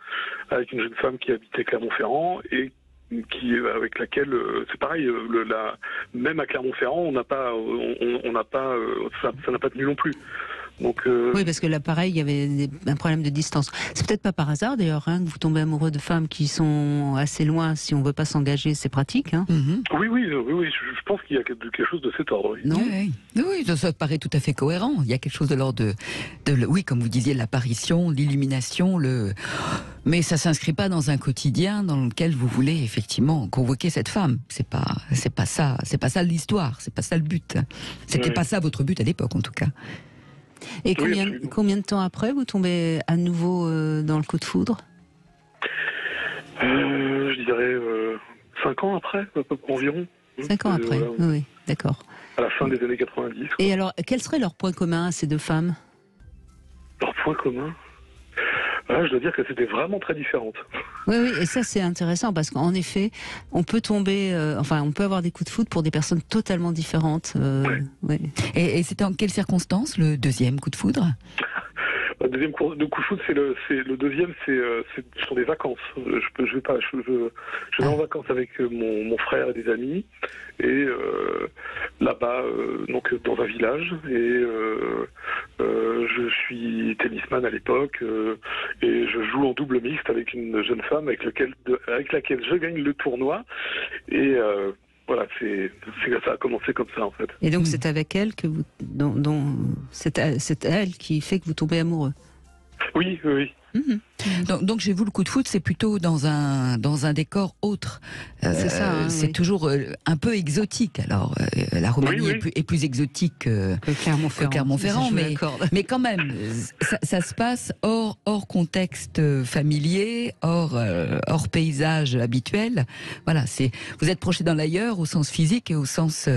avec une jeune femme qui habitait Clermont-Ferrand et avec laquelle c'est pareil. Même à Clermont-Ferrand, ça n'a pas tenu non plus. Donc, oui, parce que là, pareil, il y avait un problème de distance. C'est peut-être pas par hasard, d'ailleurs, que vous tombez amoureux de femmes qui sont assez loin. Si on veut pas s'engager, c'est pratique. Hein. Oui. Je pense qu'il y a quelque chose de cet ordre. Oui. Non. Oui, ça paraît tout à fait cohérent. Il y a quelque chose de l'ordre oui, comme vous disiez, l'apparition, l'illumination, mais ça s'inscrit pas dans un quotidien dans lequel vous voulez effectivement convoquer cette femme. C'est pas ça l'histoire. C'est pas ça le but. C'était pas ça votre but à l'époque, en tout cas. Et combien de temps après vous tombez à nouveau dans le coup de foudre? Je dirais 5 ans après, environ. 5 ans après, oui, d'accord. À la fin des années 90. Quoi. Et alors, quels seraient leurs points communs à ces deux femmes? Leurs points communs? Je dois dire que c'était vraiment très différentes. Oui, et ça c'est intéressant parce qu'en effet, on peut tomber, on peut avoir des coups de foudre pour des personnes totalement différentes. Ouais. Et c'était en quelles circonstances le deuxième coup de foudre? Le deuxième coup de foudre, le deuxième, c'est sur des vacances. Je vais en vacances avec mon frère et des amis, et là-bas, donc dans un village, et je suis tennisman à l'époque, et je joue en double mixte avec une jeune femme avec laquelle je gagne le tournoi, et voilà, ça a commencé comme ça en fait. Et donc c'est avec elle que c'est elle qui fait que vous tombez amoureux. Oui. Donc chez vous, le coup de foudre, c'est plutôt dans un décor autre. C'est ça. C'est toujours un peu exotique. Alors la Roumanie est plus exotique que Clermont-Ferrand, mais quand même, ça se passe hors contexte familier, hors paysage habituel. Voilà, vous êtes projeté dans l'ailleurs au sens physique et au sens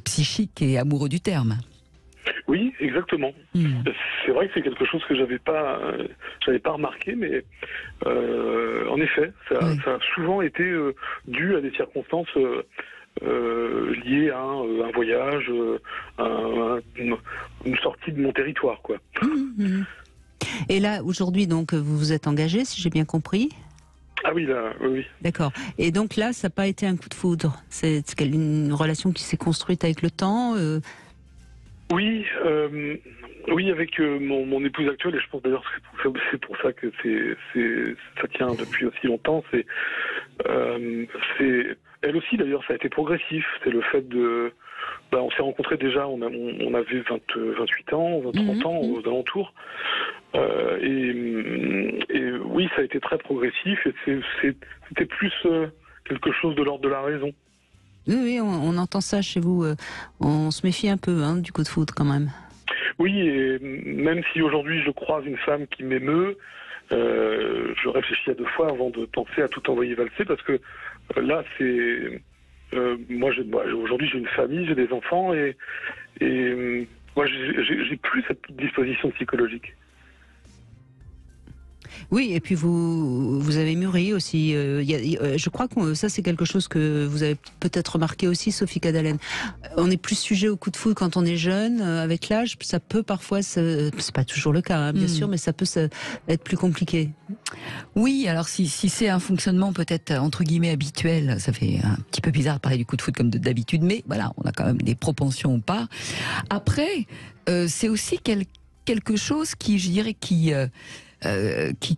psychique et amoureux du terme. Oui, exactement. C'est vrai que c'est quelque chose que j'avais pas remarqué, mais en effet, ça a souvent été dû à des circonstances liées à un voyage, une sortie de mon territoire, quoi. Et là, aujourd'hui, donc, vous vous êtes engagé, si j'ai bien compris? Ah oui, là, oui. D'accord. Et donc là, ça n'a pas été un coup de foudre. C'est une relation qui s'est construite avec le temps. Oui, avec mon épouse actuelle, et je pense d'ailleurs que c'est pour ça que ça tient depuis aussi longtemps. Elle aussi d'ailleurs, ça a été progressif. C'est le fait On s'est rencontrés déjà, on avait 28 ans, 30 ans aux alentours. Et oui, ça a été très progressif et c'était plus quelque chose de l'ordre de la raison. Oui, on entend ça chez vous. On se méfie un peu du coup de foudre quand même. Oui, et même si aujourd'hui je croise une femme qui m'émeut, je réfléchis à 2 fois avant de penser à tout envoyer valser parce que là c'est... moi aujourd'hui j'ai une famille, j'ai des enfants et moi j'ai plus cette disposition psychologique. Oui, et puis vous avez mûri aussi. Je crois que ça c'est quelque chose que vous avez peut-être remarqué aussi, Sophie Cadalen. On est plus sujet au coup de foudre quand on est jeune. Avec l'âge, ça peut parfois, c'est pas toujours le cas, bien sûr, mais ça peut être plus compliqué. Oui, alors si c'est un fonctionnement peut-être entre guillemets habituel, ça fait un petit peu bizarre de parler du coup de foudre comme d'habitude, mais voilà, on a quand même des propensions ou pas. Après, c'est aussi quelque chose qui, je dirais, qui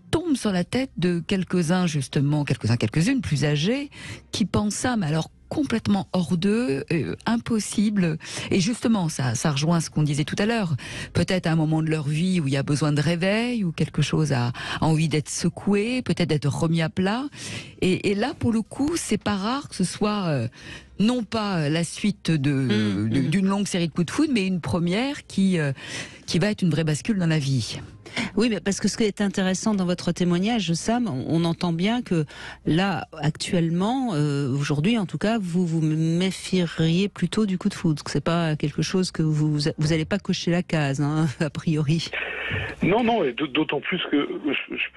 tombe sur la tête de quelques-uns justement, quelques-unes plus âgés, qui pensent ça, mais alors complètement hors d'eux, impossible. Et justement, ça rejoint ce qu'on disait tout à l'heure. Peut-être à un moment de leur vie où il y a besoin de réveil, où quelque chose a envie d'être secoué, peut-être d'être remis à plat. Et là, pour le coup, c'est pas rare que ce soit non pas la suite d'une longue série de coups de foudre, mais une première qui va être une vraie bascule dans la vie. Oui, mais parce que ce qui est intéressant dans votre témoignage, Sam, on entend bien que là, actuellement, aujourd'hui en tout cas, vous méfieriez plutôt du coup de foudre. C'est pas quelque chose que vous allez pas cocher la case, a priori. Non, et d'autant plus que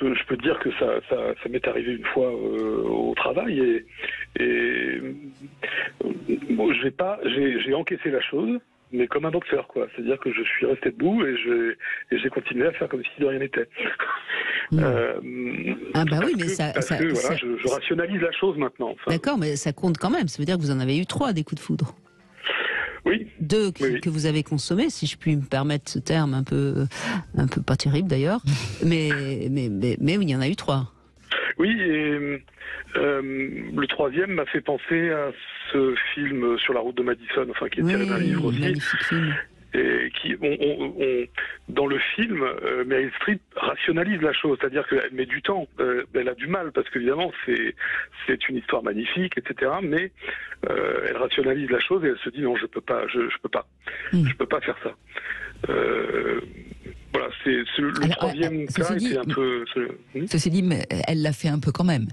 je peux dire que ça m'est arrivé une fois au travail et bon, j'ai encaissé la chose. Mais comme un boxeur, quoi. C'est-à-dire que je suis resté debout et j'ai continué à faire comme si de rien n'était. Oui, mais je rationalise la chose maintenant. Enfin. D'accord, mais ça compte quand même. Ça veut dire que vous en avez eu 3 des coups de foudre. Oui. 2 que vous avez consommés, si je puis me permettre ce terme un peu pas terrible d'ailleurs. mais oui, il y en a eu 3. Oui, et le 3e m'a fait penser à ce film Sur la route de Madison, qui est tiré d'un livre aussi. Magnifique film. Et qui, dans le film, Meryl Streep rationalise la chose, c'est-à-dire qu'elle met du temps, elle a du mal, parce qu'évidemment, c'est une histoire magnifique, etc., mais elle rationalise la chose et elle se dit non, je peux pas faire ça. Voilà, c'est le 3e cas était un peu... Ceci dit, mais elle l'a fait un peu quand même.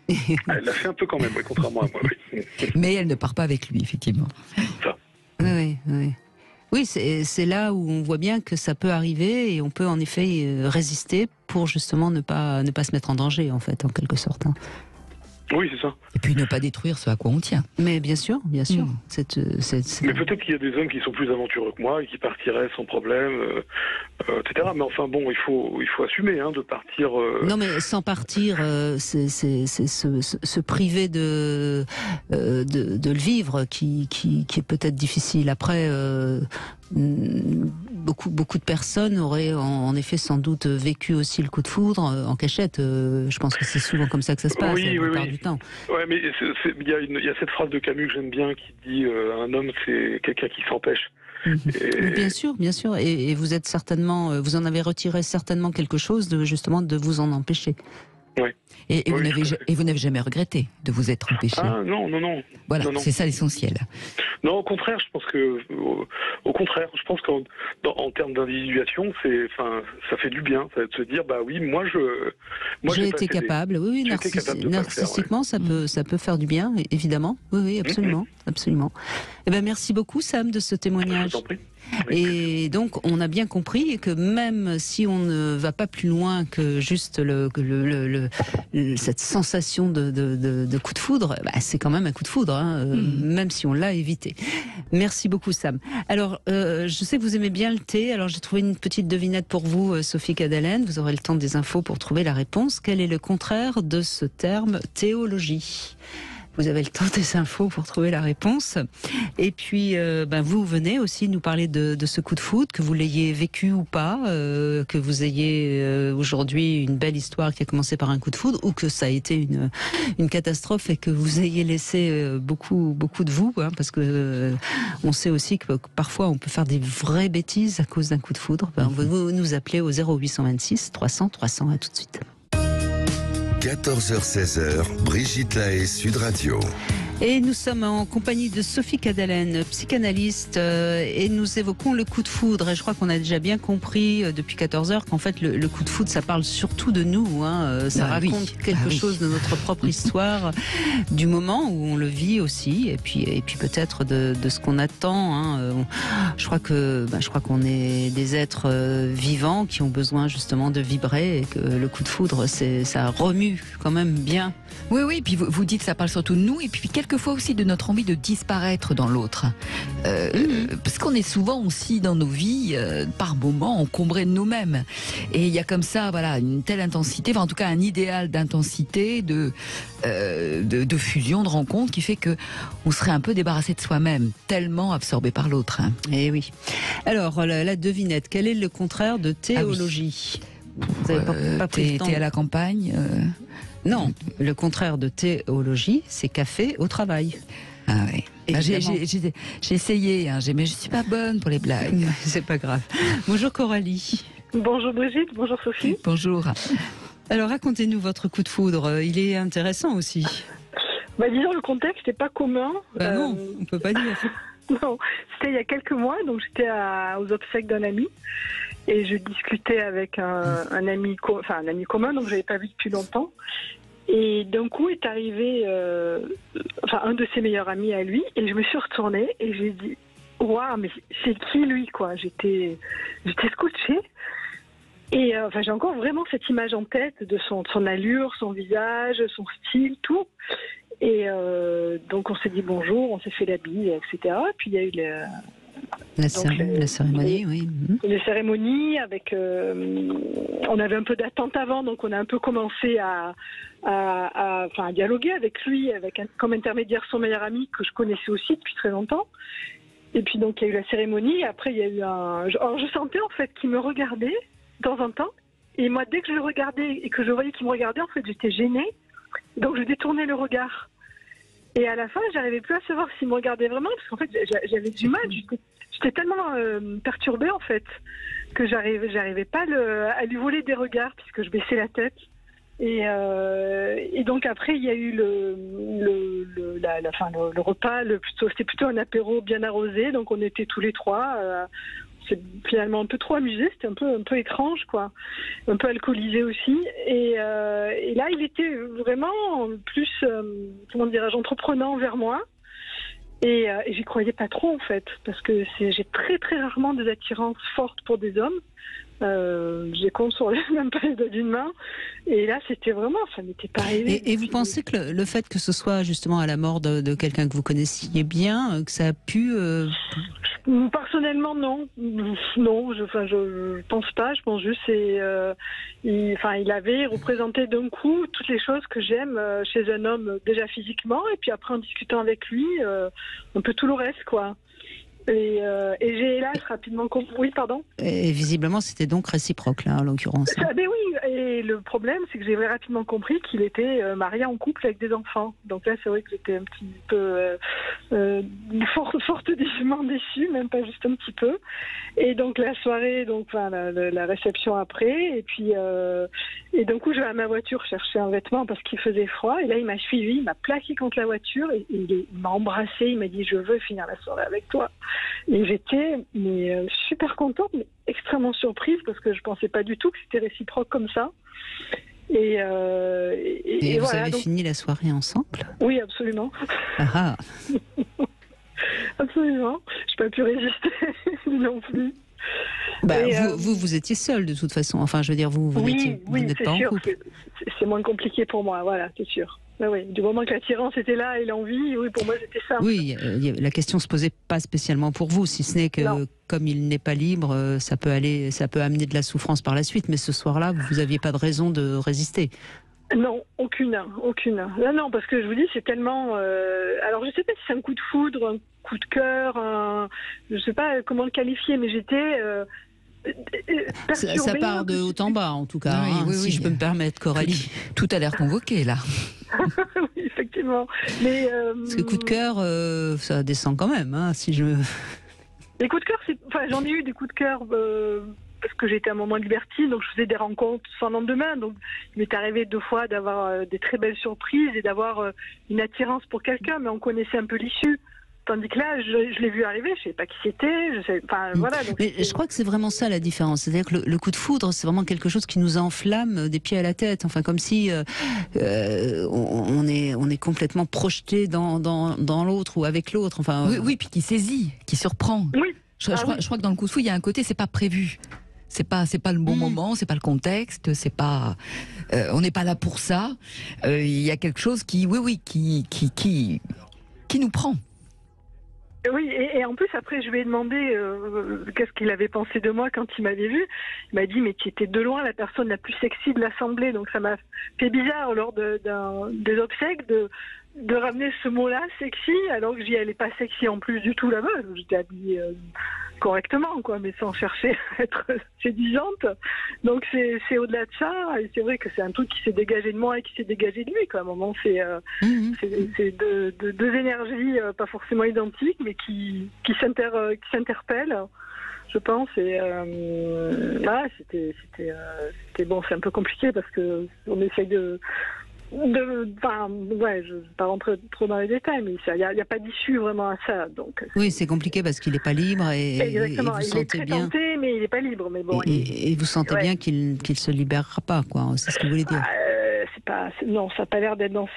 Elle l'a fait un peu quand même, oui, contrairement à moi, oui. Mais elle ne part pas avec lui, effectivement. Ça. Oui. Oui, c'est là où on voit bien que ça peut arriver et on peut en effet résister pour justement ne pas se mettre en danger, en fait, en quelque sorte. Oui, c'est ça. Et puis ne pas détruire ce à quoi on tient. Mais bien sûr. Mais peut-être qu'il y a des hommes qui sont plus aventureux que moi et qui partiraient sans problème, etc. Mais enfin bon, il faut assumer de partir. Non, mais sans partir, c'est se priver de le vivre qui est peut-être difficile. Après, beaucoup de personnes auraient en effet sans doute vécu aussi le coup de foudre en cachette. Je pense que c'est souvent comme ça que ça se passe la plupart du temps. Ouais, mais il y a cette phrase de Camus que j'aime bien qui dit un homme c'est quelqu'un qui s'empêche. Bien sûr. Et vous êtes certainement, vous en avez retiré certainement quelque chose de vous en empêcher. Ouais. Et vous n'avez jamais regretté de vous être empêché. Ah non. Voilà, non. C'est ça l'essentiel. Non, au contraire, je pense qu'en termes d'individuation, ça fait du bien, ça de se dire moi j'ai été capable. Oui, narcissiquement, ça peut faire du bien, évidemment. Oui, absolument. Eh ben, merci beaucoup, Sam, de ce témoignage. Je t'en prie. Et donc, on a bien compris que même si on ne va pas plus loin que juste cette sensation de coup de foudre, c'est quand même un coup de foudre, même si on l'a évité. Merci beaucoup, Sam. Alors, je sais que vous aimez bien le thé, alors j'ai trouvé une petite devinette pour vous, Sophie Cadalen. Vous aurez le temps des infos pour trouver la réponse. Quel est le contraire de ce terme théologie ? Vous avez le temps des infos pour trouver la réponse. Et puis, vous venez aussi nous parler de ce coup de foudre, que vous l'ayez vécu ou pas, que vous ayez aujourd'hui une belle histoire qui a commencé par un coup de foudre, ou que ça a été une catastrophe et que vous ayez laissé beaucoup de vous, hein, parce que on sait aussi que parfois on peut faire des vraies bêtises à cause d'un coup de foudre. Vous nous appelez au 0826 300 300. À tout de suite. 14h-16h, Brigitte Lahaie, Sud Radio. Et nous sommes en compagnie de Sophie Cadalen, psychanalyste, et nous évoquons le coup de foudre. Et je crois qu'on a déjà bien compris depuis 14 heures qu'en fait le coup de foudre, ça parle surtout de nous. Ça raconte quelque chose de notre propre histoire, du moment où on le vit aussi, et puis peut-être de ce qu'on attend. Je crois qu'on est des êtres vivants qui ont besoin justement de vibrer, et que le coup de foudre, ça remue quand même bien. Oui, puis vous dites que ça parle surtout de nous, et puis quelquefois aussi de notre envie de disparaître dans l'autre. Parce qu'on est souvent aussi dans nos vies, par moments, encombrés de nous-mêmes. Et il y a comme ça, une telle intensité, en tout cas un idéal d'intensité, de fusion, de rencontre, qui fait que on serait un peu débarrassé de soi-même, tellement absorbé par l'autre. Eh oui. Alors, la devinette, quel est le contraire de théologie? Vous n'avez pas pris le temps. T'es à la campagne Non, le contraire de théologie, c'est café au travail. Ah oui. J'ai essayé, mais je suis pas bonne pour les blagues. C'est pas grave. Bonjour Coralie. Bonjour Brigitte, bonjour Sophie. Bonjour. Alors racontez-nous votre coup de foudre, il est intéressant aussi. Disons, le contexte n'est pas commun. Non, on peut pas dire. Non, c'était il y a quelques mois, donc j'étais aux obsèques d'un ami. Et je discutais avec un ami commun, donc je n'avais pas vu depuis longtemps. Et d'un coup est arrivé un de ses meilleurs amis à lui, et je me suis retournée et j'ai dit waouh, mais c'est qui lui, quoi. J'étais scotchée. Et j'ai encore vraiment cette image en tête de son allure, son visage, son style, tout. Et donc on s'est dit bonjour, on s'est fait la bise, etc. Puis il y a eu la cérémonie, oui. Les cérémonies avec. On avait un peu d'attente avant, donc on a un peu commencé à dialoguer avec lui, comme intermédiaire son meilleur ami que je connaissais aussi depuis très longtemps. Et puis donc il y a eu la cérémonie. Après il y a eu alors je sentais en fait qu'il me regardait de temps en temps. Et moi dès que je le regardais et que je voyais qu'il me regardait, en fait j'étais gênée. Donc je détournais le regard. Et à la fin, j'arrivais plus à savoir s'il me regardait vraiment, parce qu'en fait, j'avais du mal. J'étais tellement perturbée, en fait, que j'arrivais pas à lui voler des regards, puisque je baissais la tête. Et donc après, il y a eu le repas. C'était plutôt un apéro bien arrosé, donc on était tous les trois. C'est finalement un peu trop amusé, c'était un peu étrange, quoi, un peu alcoolisé aussi. Et là, il était vraiment plus, entreprenant vers moi. Et j'y croyais pas trop, en fait, parce que j'ai très très rarement des attirances fortes pour des hommes. J'ai compte sur même pas les doigts d'une main. Et là, c'était vraiment, ça m'était pas arrivé. Et vous pensez que le fait que ce soit justement à la mort de quelqu'un que vous connaissiez bien, que ça a pu... Personnellement, non. Non, je pense pas. Je pense juste il avait représenté d'un coup toutes les choses que j'aime chez un homme, déjà physiquement, et puis après en discutant avec lui, un peu tout le reste, quoi. Et j'ai hélas rapidement compris. Oui, pardon. Et visiblement, c'était donc réciproque, là, en l'occurrence. Ben oui, et le problème, c'est que j'ai rapidement compris qu'il était marié en couple avec des enfants. Donc là, c'est vrai que j'étais un petit peu fortement déçue, même pas juste un petit peu. Et donc la soirée, la réception après, et puis et d'un coup, je vais à ma voiture chercher un vêtement parce qu'il faisait froid. Et là, il m'a suivi, il m'a plaqué contre la voiture, et il m'a embrassé, il m'a dit « Je veux finir la soirée avec toi ». Et j'étais super contente, mais extrêmement surprise, parce que je pensais pas du tout que c'était réciproque comme ça. Et vous voilà, avez fini la soirée ensemble? Oui, absolument. Ah. Absolument. Je n'ai pas pu résister non plus. Vous étiez seule de toute façon. Enfin, je veux dire, vous n'êtes pas en couple. C'est moins compliqué pour moi, voilà, c'est sûr. Oui, du moment que l'attirance était là et l'envie, oui, pour moi c'était ça. Oui, la question se posait pas spécialement pour vous, si ce n'est que comme il n'est pas libre, ça peut amener de la souffrance par la suite. Mais ce soir-là, vous n'aviez pas de raison de résister. Non, aucune. Non, parce que je vous dis, c'est tellement... alors, je sais pas si c'est un coup de foudre, un coup de cœur, je sais pas comment le qualifier, mais j'étais... Ça part de haut en bas, en tout cas, si je peux me permettre, Coralie. Tout a l'air convoqué, là. Oui, effectivement. Mais, parce que coup de cœur, ça descend quand même, si je... Les coups de cœur, j'en ai eu des coups de cœur... parce que j'étais à un moment libertine, donc je faisais des rencontres sans lendemain. Donc il m'est arrivé 2 fois d'avoir des très belles surprises et d'avoir une attirance pour quelqu'un, mais on connaissait un peu l'issue. Tandis que là, je l'ai vu arriver, je ne savais pas qui c'était. Voilà, donc mais je crois que c'est vraiment ça la différence. C'est-à-dire que le coup de foudre, c'est vraiment quelque chose qui nous enflamme des pieds à la tête. Enfin, comme si on est complètement projeté dans l'autre ou avec l'autre. Enfin, oui, puis qui saisit, qui surprend. Oui. Je crois que dans le coup de foudre, il y a un côté, c'est pas prévu. C'est pas le bon moment, c'est pas le contexte, c'est pas. On n'est pas là pour ça. Il y a quelque chose qui nous prend. Oui, et en plus, après, je lui ai demandé qu'est-ce qu'il avait pensé de moi quand il m'avait vu. Il m'a dit, mais tu étais de loin la personne la plus sexy de l'Assemblée. Donc ça m'a fait bizarre lors des obsèques de ramener ce mot-là, sexy, alors que j'y allais pas sexy en plus du tout là-bas. J'étais habillée correctement, quoi, mais sans chercher à être séduisante. Donc c'est au-delà de ça, et c'est vrai que c'est un truc qui s'est dégagé de moi et qui s'est dégagé de lui, quoi. À un moment, c'est deux énergies pas forcément identiques, mais qui s'interpellent, je pense. Et c'était bon, c'est un peu compliqué parce que on essaye je ne vais pas rentrer trop dans les détails, mais il n'y a pas d'issue vraiment à ça. Donc, oui, c'est compliqué parce qu'il n'est pas libre exactement, et vous il sentez est très bien. tenté, mais il n'est pas libre. Mais bon, et vous sentez bien qu'il ne se libérera pas, quoi. C'est ce que vous voulez dire. Non, ça n'a pas l'air d'être dans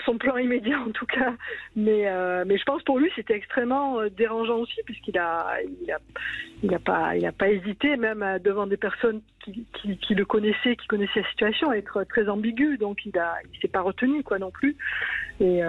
son plan immédiat en tout cas. Mais je pense pour lui c'était extrêmement dérangeant aussi, puisqu'il n'a pas hésité même devant des personnes qui le connaissaient, qui connaissaient la situation, à être très ambigu. Donc il s'est pas retenu, quoi, non plus. Et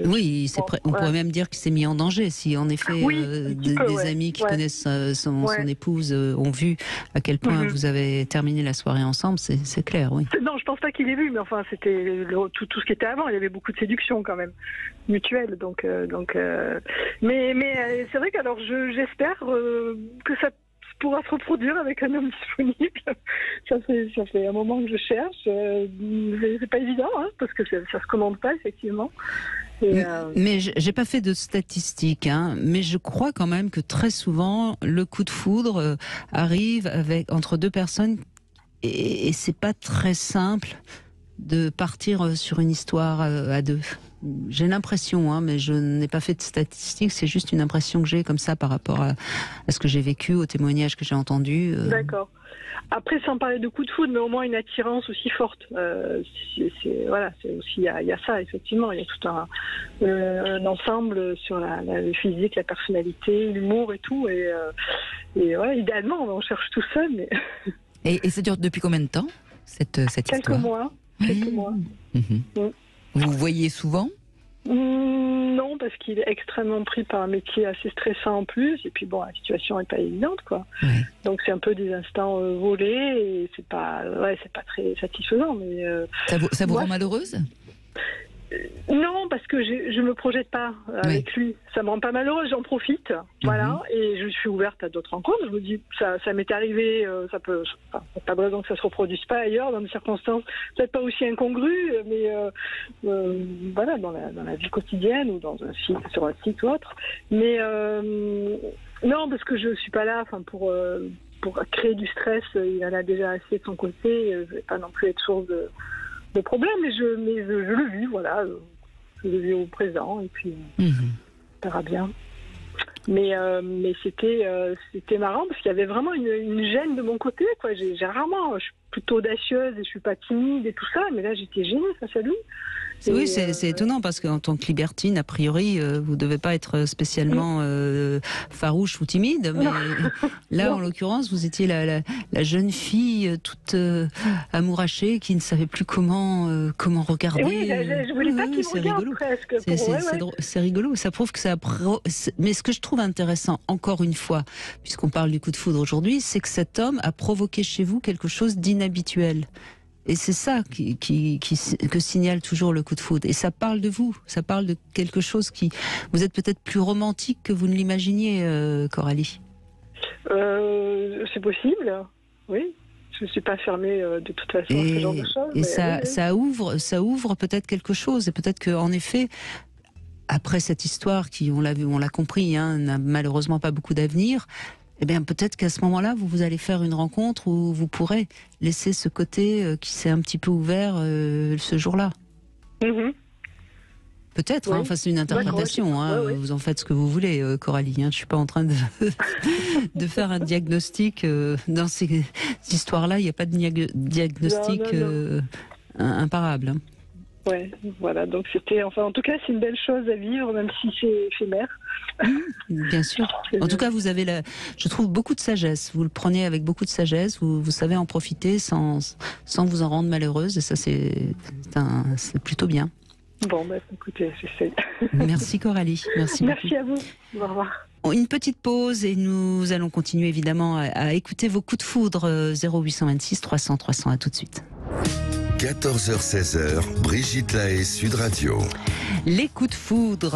oui, on pourrait même dire qu'il s'est mis en danger si en effet des amis qui connaissent son épouse ont vu à quel point vous avez terminé la soirée ensemble, c'est clair, oui. Non, je pense pas qu'il ait vu, mais enfin c'était tout ce qui était avant. Il y avait beaucoup de séduction quand même mutuelle, mais c'est vrai qu'alors j'espère que ça pourra se reproduire avec un homme disponible. Ça fait un moment que je cherche. C'est pas évident, parce que ça se commande pas, effectivement. Mais j'ai pas fait de statistiques, mais je crois quand même que très souvent le coup de foudre arrive entre 2 personnes et c'est pas très simple de partir sur une histoire à 2. J'ai l'impression, mais je n'ai pas fait de statistiques, c'est juste une impression que j'ai comme ça par rapport à ce que j'ai vécu, aux témoignages que j'ai entendus. D'accord. Après, sans parler de coup de foudre, mais au moins une attirance aussi forte. C'est aussi, il y a ça, effectivement. Il y a tout un ensemble sur le physique, la personnalité, l'humour et tout. Et idéalement, on cherche tout ça, mais... Et ça dure depuis combien de temps, cette histoire? Quelques mois. Vous voyez souvent? Non, parce qu'il est extrêmement pris par un métier assez stressant en plus, et puis bon, la situation n'est pas évidente, quoi. Donc c'est un peu des instants volés, et c'est pas très satisfaisant. Mais ça vous rend malheureuse? Non, parce que je me projette pas avec lui. Ça me rend pas malheureuse, j'en profite, voilà. Et je suis ouverte à d'autres rencontres. Je me dis, ça m'est arrivé, pas de raison que ça se reproduise pas ailleurs, dans des circonstances peut-être pas aussi incongrues, mais voilà, dans la vie quotidienne ou sur un site ou autre. Mais non, parce que je suis pas là, pour créer du stress. Il en a déjà assez de son côté. Je vais pas non plus être source de problème, mais je le vis, voilà. Je le vis au présent, et puis on verra bien. Mais c'était marrant, parce qu'il y avait vraiment une gêne de mon côté, quoi. Je suis plutôt audacieuse, et je suis pas timide et tout ça, mais là j'étais gênée face à lui. Oui, c'est étonnant parce qu'en tant que libertine, a priori, vous devez pas être spécialement farouche ou timide, mais là, en l'occurrence, vous étiez la jeune fille toute amourachée qui ne savait plus comment regarder. Oui, je voulais pas qu'il me regarde presque. C'est rigolo, ça prouve que ça. Mais ce que je trouve intéressant, encore une fois, puisqu'on parle du coup de foudre aujourd'hui, c'est que cet homme a provoqué chez vous quelque chose d'inhabituel. Et c'est ça que signale toujours le coup de foudre. Et ça parle de vous, ça parle de quelque chose qui... Vous êtes peut-être plus romantique que vous ne l'imaginiez, Coralie. C'est possible, oui. Je ne suis pas fermée de toute façon à ce genre de choses. Et ça ouvre peut-être quelque chose. Et peut-être qu'en effet, après cette histoire qui, on l'a compris, n'a malheureusement pas beaucoup d'avenir, eh bien peut-être qu'à ce moment-là, vous allez faire une rencontre où vous pourrez laisser ce côté qui s'est un petit peu ouvert ce jour-là. Mm-hmm. Peut-être, oui. Enfin c'est une interprétation, oui. Vous en faites ce que vous voulez, Coralie. Je ne suis pas en train de faire un diagnostic. Dans ces histoires-là, il n'y a pas de diagnostic imparable. Ouais, voilà, donc c'était, en tout cas, c'est une belle chose à vivre, même si c'est éphémère. Bien sûr. En tout cas, vous avez, je trouve, beaucoup de sagesse. Vous le prenez avec beaucoup de sagesse. Vous savez en profiter sans vous en rendre malheureuse. Et ça, c'est plutôt bien. Bon, écoutez, j'essaie. Merci Coralie. Merci beaucoup. Merci à vous. Au revoir. Une petite pause et nous allons continuer évidemment à écouter vos coups de foudre 0826 300 300. À tout de suite. 14h-16h, Brigitte Lahaie, Sud Radio. Les coups de foudre,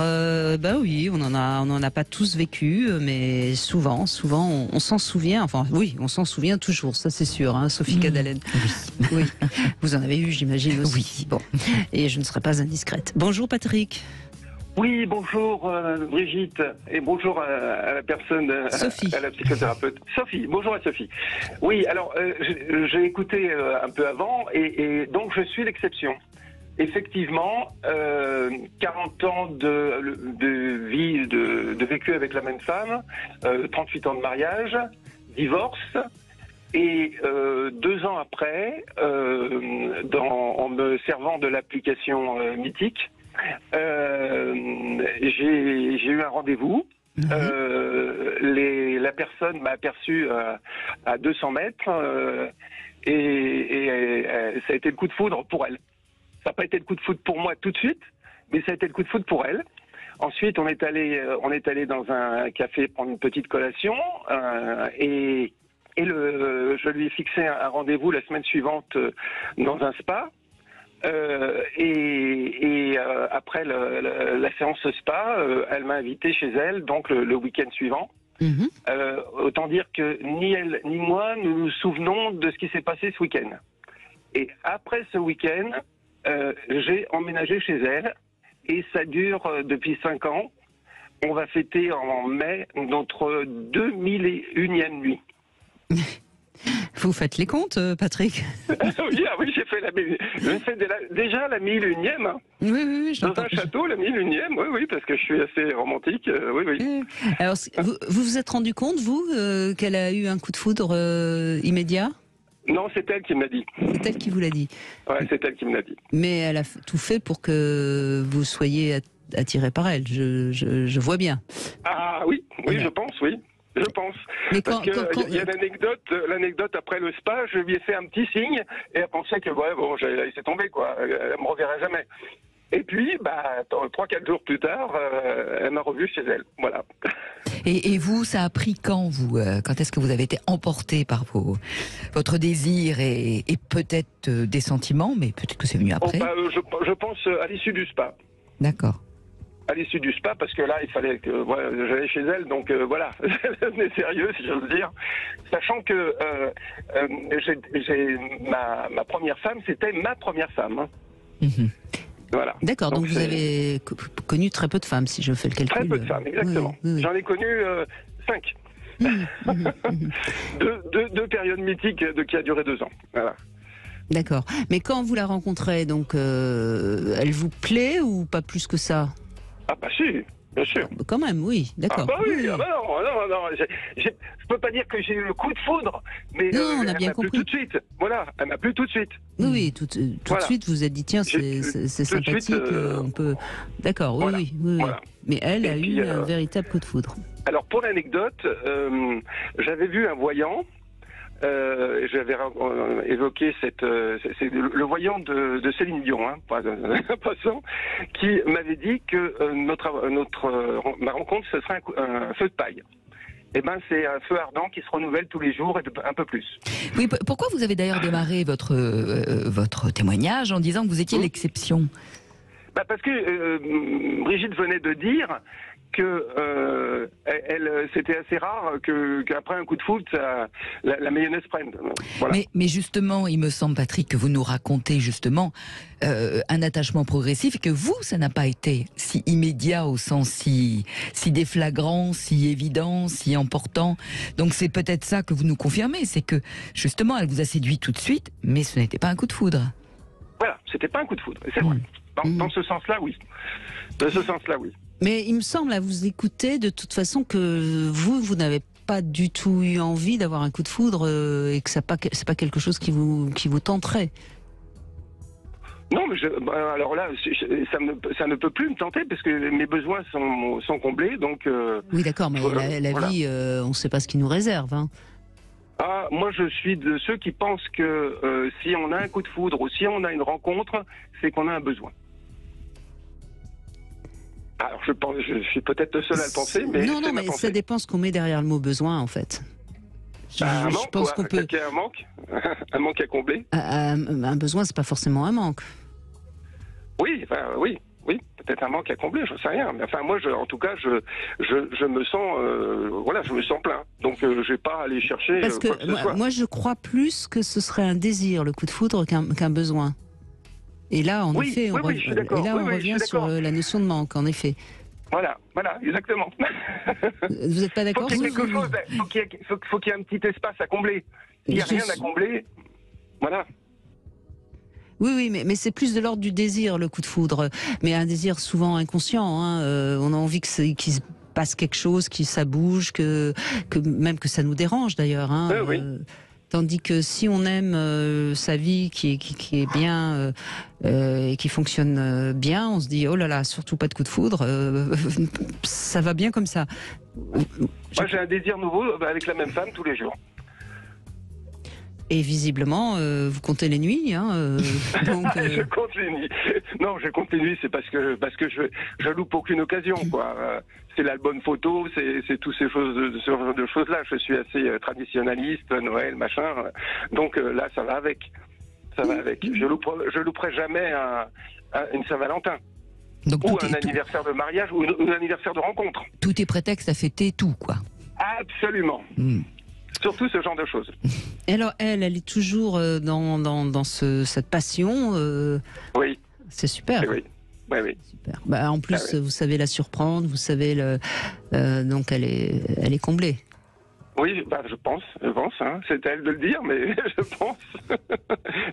oui, on en a pas tous vécu, mais souvent, on s'en souvient. Enfin, oui, on s'en souvient toujours, ça c'est sûr, Sophie Cadalen. Oui. Vous en avez eu, j'imagine aussi. Oui. Bon, et je ne serai pas indiscrète. Bonjour Patrick. Oui, bonjour Brigitte, et bonjour à la personne, à la psychothérapeute. Sophie, bonjour à Sophie. Oui, alors j'ai écouté un peu avant, et donc je suis l'exception. Effectivement, 40 ans de vie, de vécu avec la même femme, 38 ans de mariage, divorce, et 2 ans après, en me servant de l'application Mythique, j'ai eu un rendez-vous. La personne m'a aperçu à 200 mètres et ça a été le coup de foudre pour elle. Ça n'a pas été le coup de foudre pour moi tout de suite, mais ça a été le coup de foudre pour elle. Ensuite, on est allé dans un café prendre une petite collation et je lui ai fixé un rendez-vous la semaine suivante dans un spa. Après la séance spa, elle m'a invité chez elle, donc le week-end suivant. Autant dire que ni elle ni moi nous nous souvenons de ce qui s'est passé ce week-end. Et après ce week-end, j'ai emménagé chez elle et ça dure depuis 5 ans. On va fêter en mai notre 2001e nuit. Vous faites les comptes, Patrick? Oui, j'ai fait déjà la 1001e. Oui, dans un château, la 1001e, oui, parce que je suis assez romantique, oui. Alors, vous vous êtes rendu compte, vous, qu'elle a eu un coup de foudre immédiat? Non, c'est elle qui m'a dit. C'est elle qui vous l'a dit? Ouais, c'est elle qui me l'a dit. Mais elle a tout fait pour que vous soyez attiré par elle, je vois bien. Ah oui, je pense, oui. Je pense. Mais parce qu'il y a l'anecdote après le spa, je lui ai fait un petit signe et elle pensait que j'allais laisser tomber, quoi. Elle me reverrait jamais. Et puis, 3-4 jours plus tard, elle m'a revu chez elle. Voilà. Et vous, ça a pris quand, vous quand est-ce que vous avez été emporté par votre désir et peut-être des sentiments, mais peut-être que c'est venu après? Je pense à l'issue du spa. D'accord. À l'issue du spa, parce que là, il fallait que j'allais chez elle, donc voilà, c'est sérieux, si j'ose dire. Sachant que ma première femme, c'était ma première femme. Voilà. D'accord, donc vous avez connu très peu de femmes, si je fais le calcul. Très peu de femmes, exactement. Oui. J'en ai connu 5. Deux périodes mythiques qui a duré 2 ans. Voilà. D'accord. Mais quand vous la rencontrez, donc, elle vous plaît ou pas plus que ça? Ah bah si, bien sûr. Quand même, oui, d'accord. Ah bah oui, non, je peux pas dire que j'ai eu le coup de foudre, mais non, on a bien compris. Plu tout de suite. Voilà, elle m'a plu tout de suite. Oui, tout de suite, vous vous êtes dit, tiens, c'est sympathique, on peut... D'accord, oui. Voilà. Mais elle a eu un véritable coup de foudre. Alors, pour l'anecdote, j'avais vu un voyant. J'avais évoqué c'est le voyant de Céline Dion, passant, qui m'avait dit que ma rencontre ce serait un feu de paille. eh ben, c'est un feu ardent qui se renouvelle tous les jours et un peu plus. Oui, pourquoi vous avez d'ailleurs démarré votre témoignage en disant que vous étiez l'exception? Parce que Brigitte venait de dire que c'était assez rare qu'après un coup de foudre, la mayonnaise prenne. Voilà. Mais justement, il me semble, Patrick, que vous nous racontez justement un attachement progressif et que vous, ça n'a pas été si immédiat au sens si déflagrant, si évident, si emportant. Donc c'est peut-être ça que vous nous confirmez, c'est que justement, elle vous a séduit tout de suite, mais ce n'était pas un coup de foudre. Voilà, c'était pas un coup de foudre, c'est vrai. Dans ce sens-là, oui. De ce sens-là, oui. Mais il me semble, à vous écouter, de toute façon, que vous n'avez pas du tout eu envie d'avoir un coup de foudre et que c'est pas quelque chose qui vous tenterait. Non, mais alors là, ça ne peut plus me tenter parce que mes besoins sont comblés, donc... oui, d'accord, mais la vie, on ne sait pas ce qui nous réserve, hein. Ah, moi, je suis de ceux qui pensent que si on a un coup de foudre ou si on a une rencontre, c'est qu'on a un besoin. Alors, je suis peut-être le seul à le penser, mais... Non, mais ça dépend ce qu'on met derrière le mot besoin, en fait. Un manque, pense qu'on peut... un manque un manque à combler. Un besoin, c'est pas forcément un manque. Oui, peut-être un manque à combler, je sais rien. Mais enfin, moi, en tout cas, je me sens, je me sens plein. Donc, je vais pas aller chercher. Parce que moi, je crois plus que ce serait un désir, le coup de foudre, qu'un besoin. Et là, en effet, on revient sur la notion de manque, en effet. Voilà, exactement. Vous n'êtes pas d'accord? Faut qu'il y ait quelque chose, faut qu'il y ait un petit espace à combler. S'il n'y a rien à combler, voilà. Oui, mais c'est plus de l'ordre du désir, le coup de foudre. Mais un désir souvent inconscient. On a envie qu'il se passe quelque chose, que ça bouge, même que ça nous dérange d'ailleurs. Oui. Tandis que si on aime sa vie qui est bien et qui fonctionne bien, on se dit oh là là, surtout pas de coup de foudre, ça va bien comme ça. Moi j'ai un désir nouveau avec la même femme tous les jours. Et visiblement, vous comptez les nuits, donc, Je compte les nuits. Non, je compte les nuits, c'est parce que je loupe aucune occasion, quoi. C'est l'album photo, c'est toutes ces choses, ce genre de choses-là. Je suis assez traditionnaliste, Noël, machin. Donc là, ça va avec. Je louperai jamais une Saint-Valentin. Donc, ou un anniversaire de mariage, ou un anniversaire de rencontre. Tout est prétexte à fêter tout, quoi. Absolument. Surtout ce genre de choses. Et alors, elle est toujours dans cette passion. Oui. C'est super. Oui. Super. En plus, vous savez la surprendre, vous savez donc elle est comblée. Oui, je pense. Hein. C'est à elle de le dire, mais je pense.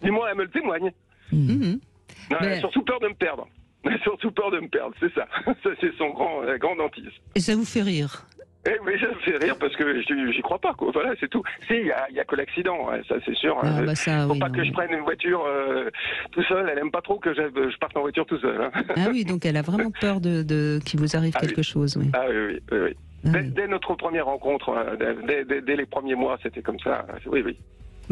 Du moins, elle me le témoigne. Non, elle a surtout peur de me perdre. C'est ça. Ça, c'est son grand hantise. Et ça vous fait rire? Eh oui, ça me fait rire parce que j'y crois pas, quoi. Voilà, c'est tout. Si, il y a que l'accident, ça c'est sûr. Faut pas que je prenne une voiture tout seul. Elle aime pas trop que je parte en voiture tout seul. Hein. Ah oui, donc elle a vraiment peur qu'il vous arrive quelque chose. Oui. Ah oui. Dès notre première rencontre, dès les premiers mois, c'était comme ça. Oui.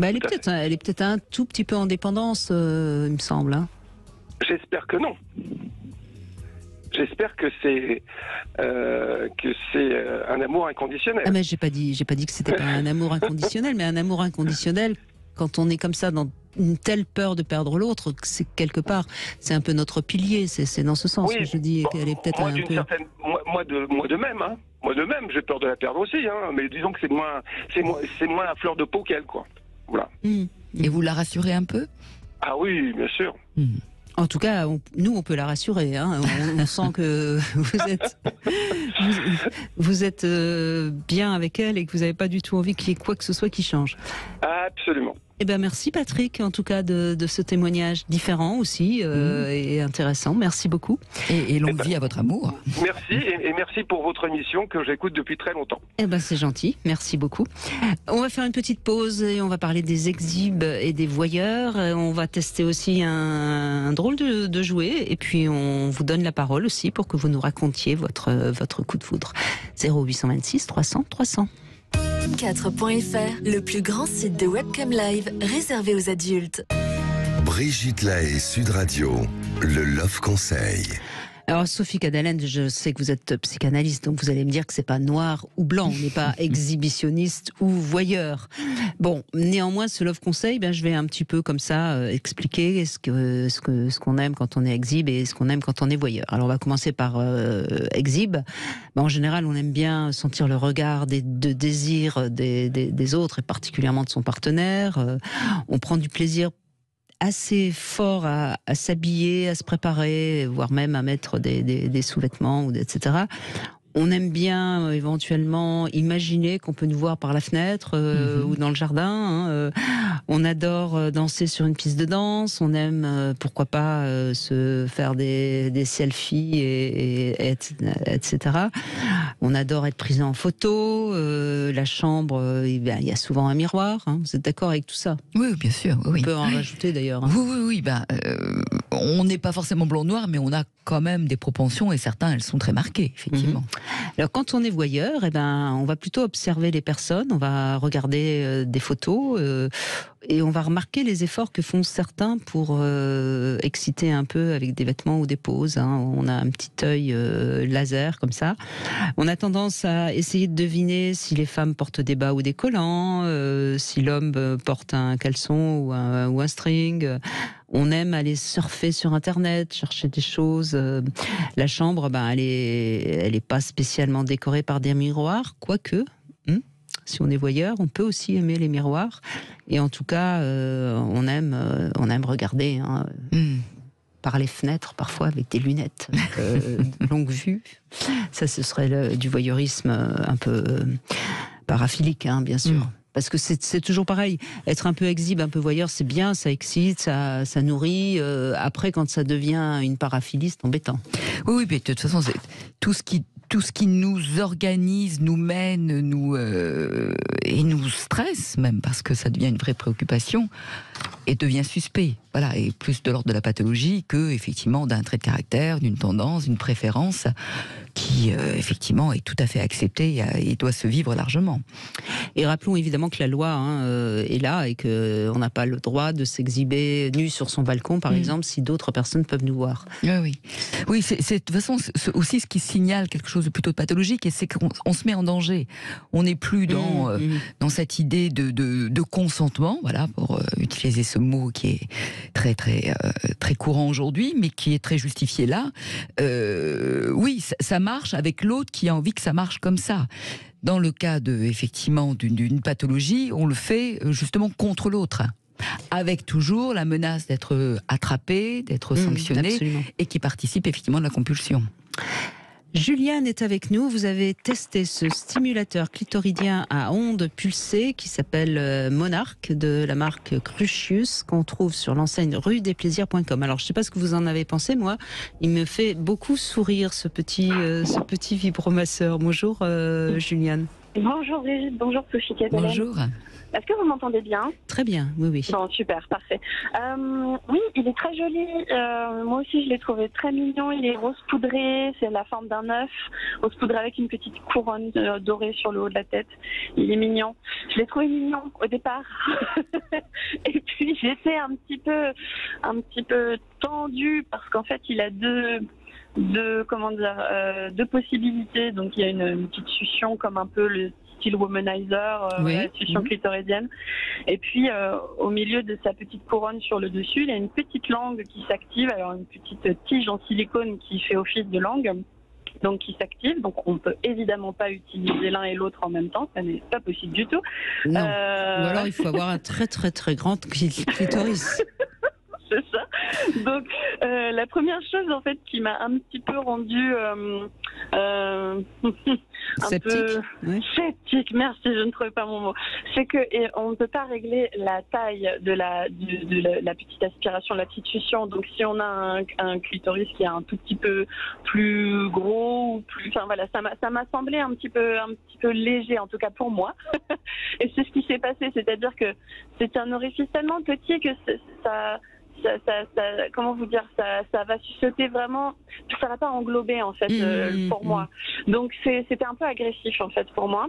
Elle est peut-être un tout petit peu en dépendance, il me semble. Hein. J'espère que non. J'espère que c'est un amour inconditionnel. Ah mais j'ai pas dit que c'était pas un amour inconditionnel, mais un amour inconditionnel quand on est comme ça dans une telle peur de perdre l'autre, c'est quelque part, c'est un peu notre pilier. C'est dans ce sens que je dis qu'elle est peut-être un peu. Moi de même, hein. Moi de même, j'ai peur de la perdre aussi, hein. Mais disons que c'est moins à fleur de peau qu'elle, quoi. Voilà. Et vous la rassurez un peu? Ah oui, bien sûr. En tout cas, nous, on peut la rassurer. Hein. On sent que vous êtes bien avec elle et que vous n'avez pas du tout envie qu'il y ait quoi que ce soit qui change. Absolument. Eh ben, merci Patrick, en tout cas, de ce témoignage différent aussi et intéressant. Merci beaucoup. Et longue vie à votre amour. Merci et merci pour votre émission que j'écoute depuis très longtemps. Eh ben, c'est gentil. Merci beaucoup. On va faire une petite pause et on va parler des exhibes et des voyeurs. On va tester aussi un drôle de jouet et puis on vous donne la parole aussi pour que vous nous racontiez votre coup de foudre. 0826 300 300. 4.fr, le plus grand site de webcam live réservé aux adultes. Brigitte Lahaie, Sud Radio, le Love Conseil. Alors Sophie Cadalen, je sais que vous êtes psychanalyste, donc vous allez me dire que c'est pas noir ou blanc, on n'est pas exhibitionniste ou voyeur. Bon, néanmoins, ce Love Conseil, je vais un petit peu comme ça expliquer ce qu'on aime quand on est exhibe et ce qu'on aime quand on est voyeur. Alors on va commencer par exhibe. En général, on aime bien sentir le regard de désir des autres et particulièrement de son partenaire. On prend du plaisir assez fort à s'habiller, à se préparer, voire même à mettre des sous-vêtements, etc. On aime bien éventuellement imaginer qu'on peut nous voir par la fenêtre ou dans le jardin. On adore danser sur une piste de danse. On aime, pourquoi pas, se faire des selfies, etc. On adore être pris en photo. La chambre, il y a souvent un miroir. Vous êtes d'accord avec tout ça? Oui, bien sûr. Oui. On peut en rajouter d'ailleurs. Oui. On n'est pas forcément blanc-noir, mais on a quand même des propensions et certains, elles sont très marquées, effectivement. Alors quand on est voyeur, on va plutôt observer les personnes, on va regarder des photos et on va remarquer les efforts que font certains pour exciter un peu avec des vêtements ou des poses. On a un petit œil laser comme ça. On a tendance à essayer de deviner si les femmes portent des bas ou des collants, si l'homme porte un caleçon ou un string. On aime aller surfer sur Internet, chercher des choses. La chambre, elle est pas spécialement décorée par des miroirs, quoique. Si on est voyeur, on peut aussi aimer les miroirs. Et en tout cas, on aime regarder par les fenêtres, parfois avec des lunettes longue vue. Ça, ce serait du voyeurisme un peu paraphilique, bien sûr. Parce que c'est toujours pareil. Être un peu exhibe, un peu voyeur, c'est bien, ça excite, ça nourrit. Après, quand ça devient une paraphilie, c'est embêtant. Oui, mais de toute façon, c'est tout ce qui nous organise, nous mène, et nous stresse même, parce que ça devient une vraie préoccupation et devient suspect. Voilà, et plus de l'ordre de la pathologie que effectivement d'un trait de caractère, d'une tendance, d'une préférence qui effectivement est tout à fait acceptée et doit se vivre largement. Et rappelons évidemment que la loi est là et qu'on n'a pas le droit de s'exhiber nu sur son balcon, par exemple, si d'autres personnes peuvent nous voir. Oui, c'est de toute façon c'est aussi ce qui signale quelque chose de plutôt pathologique, et c'est qu'on se met en danger. On n'est plus dans cette idée de consentement, voilà, pour utiliser ce mot qui est très courant aujourd'hui, mais qui est très justifié là. Oui, ça marche avec l'autre qui a envie que ça marche comme ça. Dans le cas effectivement d'une pathologie, on le fait justement contre l'autre, avec toujours la menace d'être attrapé, d'être sanctionné, absolument. Et qui participe effectivement de la compulsion. Juliane est avec nous. Vous avez testé ce stimulateur clitoridien à ondes pulsées qui s'appelle Monarch, de la marque Crucius, qu'on trouve sur l'enseigne rudesplaisirs.com. Alors, je ne sais pas ce que vous en avez pensé. Moi, il me fait beaucoup sourire, ce petit vibromasseur. Bonjour, Juliane. Bonjour Brigitte, bonjour Sophie Cadalen. Bonjour. Est-ce que vous m'entendez bien? Très bien, oui. Bon, super, parfait. Oui, il est très joli. Moi aussi, je l'ai trouvé très mignon. Il est rose poudré, c'est la forme d'un œuf. Rose poudré avec une petite couronne dorée sur le haut de la tête. Il est mignon. Je l'ai trouvé mignon au départ. Et puis, j'étais un petit peu tendue parce qu'en fait, il a deux possibilités. Donc, il y a une petite succion comme un peu le style womanizer, succion clitoridienne. Et puis, au milieu de sa petite couronne sur le dessus, il y a une petite langue qui s'active. Alors, une petite tige en silicone qui fait office de langue, donc qui s'active. Donc, on ne peut évidemment pas utiliser l'un et l'autre en même temps. Ça n'est pas possible du tout. Non. Ou alors, il faut avoir un très, très, très grand clitoris. C'est ça. Donc, la première chose, en fait, qui m'a un petit peu rendue sceptique, merci, je ne trouvais pas mon mot, c'est qu'on ne peut pas régler la taille de la petite aspiration, la petite succion. Donc, si on a un clitoris qui est un tout petit peu plus gros ou plus, enfin voilà, ça m'a semblé un petit peu léger, en tout cas pour moi. Et c'est ce qui s'est passé, c'est-à-dire que c'est un orifice tellement petit que ça comment vous dire, ça va sauter vraiment, ça va pas englober en fait pour moi. Donc c'était un peu agressif en fait pour moi.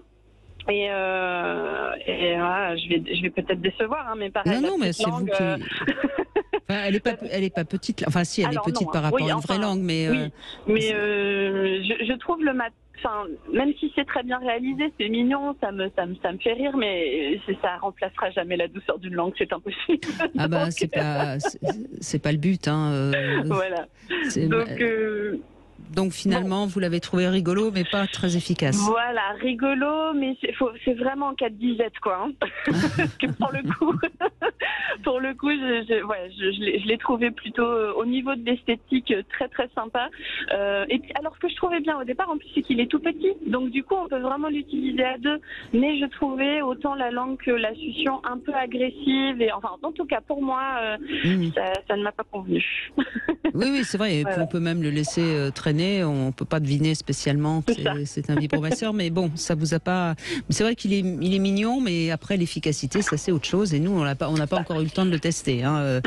Et voilà, je vais peut-être décevoir, mais pareil. Non, mais c'est vous qui. Elle est pas petite. Enfin, si, elle est petite par rapport à une vraie langue, mais. Oui, mais je trouve le matin. Enfin, même si c'est très bien réalisé, c'est mignon, ça me fait rire, mais ça remplacera jamais la douceur d'une langue, c'est impossible. Ah bah c'est pas le but, hein. Voilà. Donc finalement, vous l'avez trouvé rigolo, mais pas très efficace. Voilà, rigolo, mais c'est vraiment en cas de disette, quoi. Hein. Parce que pour le coup, je l'ai trouvé plutôt au niveau de l'esthétique très très sympa. Et puis, alors ce que je trouvais bien au départ, en plus, c'est qu'il est tout petit, donc du coup, on peut vraiment l'utiliser à deux. Mais je trouvais autant la langue que la succion un peu agressive, et enfin, en tout cas pour moi, ça ne m'a pas convenu. Oui, c'est vrai. Voilà. On peut même le laisser traîner. On peut pas deviner spécialement que c'est un vibromasseur, mais bon, ça vous a pas. C'est vrai qu'il est mignon, mais après l'efficacité, ça c'est autre chose. Et nous, on n'a pas encore eu le temps de le tester, hein,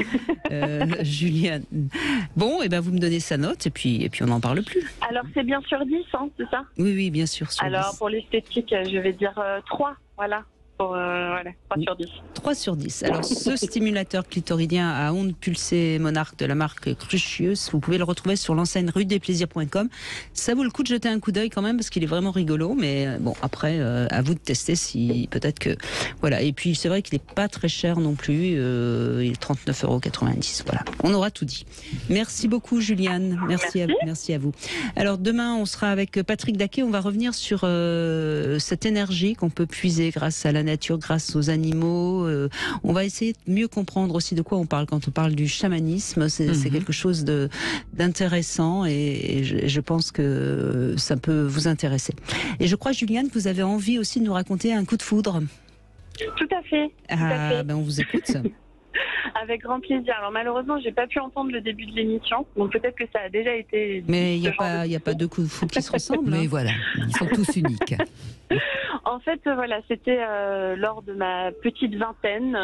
Juliane. Bon, et ben vous me donnez sa note et puis on n'en parle plus. Alors c'est bien sur 10, hein, c'est ça? Oui, bien sûr. Alors 10. Pour l'esthétique, je vais dire 3, voilà. 3 sur 10. 3 sur 10. Alors, ce stimulateur clitoridien à ondes pulsées Monarque de la marque Crucius, vous pouvez le retrouver sur l'enseigne rudesplaisirs.com. Ça vaut le coup de jeter un coup d'œil quand même, parce qu'il est vraiment rigolo. Mais bon, après, à vous de tester si peut-être que. Voilà. Et puis, c'est vrai qu'il n'est pas très cher non plus. Il est 39,90 €. Voilà. On aura tout dit. Merci beaucoup, Juliane. Merci à vous. Alors, demain, on sera avec Patrick Daquet. On va revenir sur cette énergie qu'on peut puiser grâce à la nature, grâce aux animaux. On va essayer de mieux comprendre aussi de quoi on parle quand on parle du chamanisme. C'est quelque chose d'intéressant et je pense que ça peut vous intéresser. Et je crois, Juliane, que vous avez envie aussi de nous raconter un coup de foudre. Tout à fait. Ben on vous écoute. Avec grand plaisir. Alors malheureusement, j'ai pas pu entendre le début de l'émission, donc peut-être que ça a déjà été. Mais il n'y a pas deux coups de foudre qui se ressemblent. Mais voilà, ils sont tous uniques. En fait, voilà, c'était lors de ma petite vingtaine.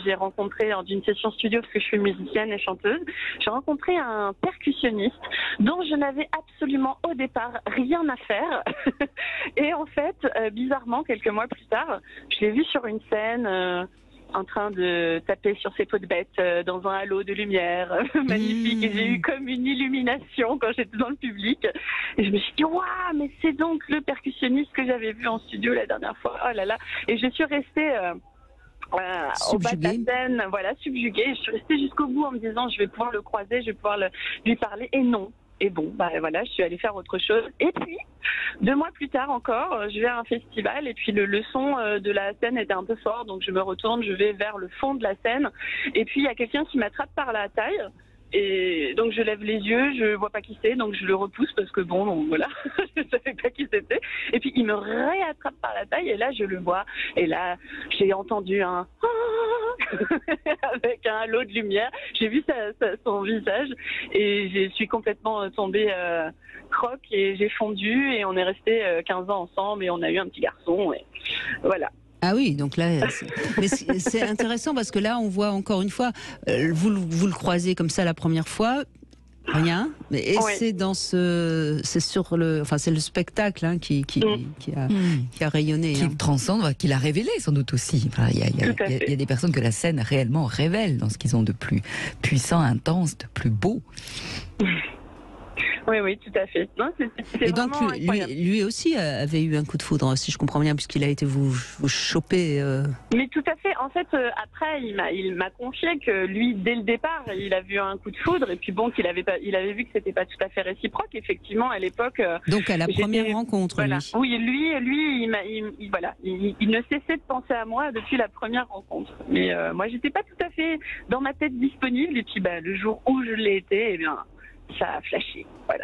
J'ai rencontré lors d'une session studio, parce que je suis musicienne et chanteuse, j'ai rencontré un percussionniste dont je n'avais absolument au départ rien à faire. Et en fait, bizarrement, quelques mois plus tard, je l'ai vu sur une scène. En train de taper sur ses peaux de bête dans un halo de lumière magnifique. Et j'ai eu comme une illumination quand j'étais dans le public. Et je me suis dit, waouh, mais c'est donc le percussionniste que j'avais vu en studio la dernière fois. Oh là là. Et je suis restée au bas de la scène, voilà, subjuguée. Et je suis restée jusqu'au bout en me disant, je vais pouvoir le croiser, je vais pouvoir lui parler. Et non. Et bon, voilà, je suis allée faire autre chose. Et puis, 2 mois plus tard encore, je vais à un festival et puis le son de la scène était un peu fort, donc je me retourne, je vais vers le fond de la scène. Et puis, il y a quelqu'un qui m'attrape par la taille. Et donc je lève les yeux, je vois pas qui c'est, donc je le repousse parce que bon, voilà, je savais pas qui c'était. Et puis il me réattrape par la taille et là je le vois. Et là j'ai entendu un avec un halo de lumière. J'ai vu son visage et je suis complètement tombée croque et j'ai fondu et on est resté 15 ans ensemble et on a eu un petit garçon. Et voilà. Ah oui, donc là, mais c'est intéressant parce que là, on voit encore une fois, vous le croisez comme ça la première fois, rien, et oui. C'est le spectacle hein, qui a rayonné, qui transcende, qui l'a révélé sans doute aussi. Enfin, il y a des personnes que la scène réellement révèle dans ce qu'ils ont de plus puissant, intense, de plus beau. Oui, tout à fait. Non, et donc, lui aussi avait eu un coup de foudre, si je comprends bien, puisqu'il a été vous choper. Mais tout à fait. En fait, après, il m'a confié que lui, dès le départ, il a vu un coup de foudre, et puis bon, il avait vu que c'était pas tout à fait réciproque. Effectivement, à l'époque. Donc, à la première rencontre, voilà. lui. Oui, il ne cessait de penser à moi depuis la première rencontre. Mais moi, j'étais pas tout à fait dans ma tête disponible, et puis le jour où je l'ai été, eh bien. Ça a flashé, voilà.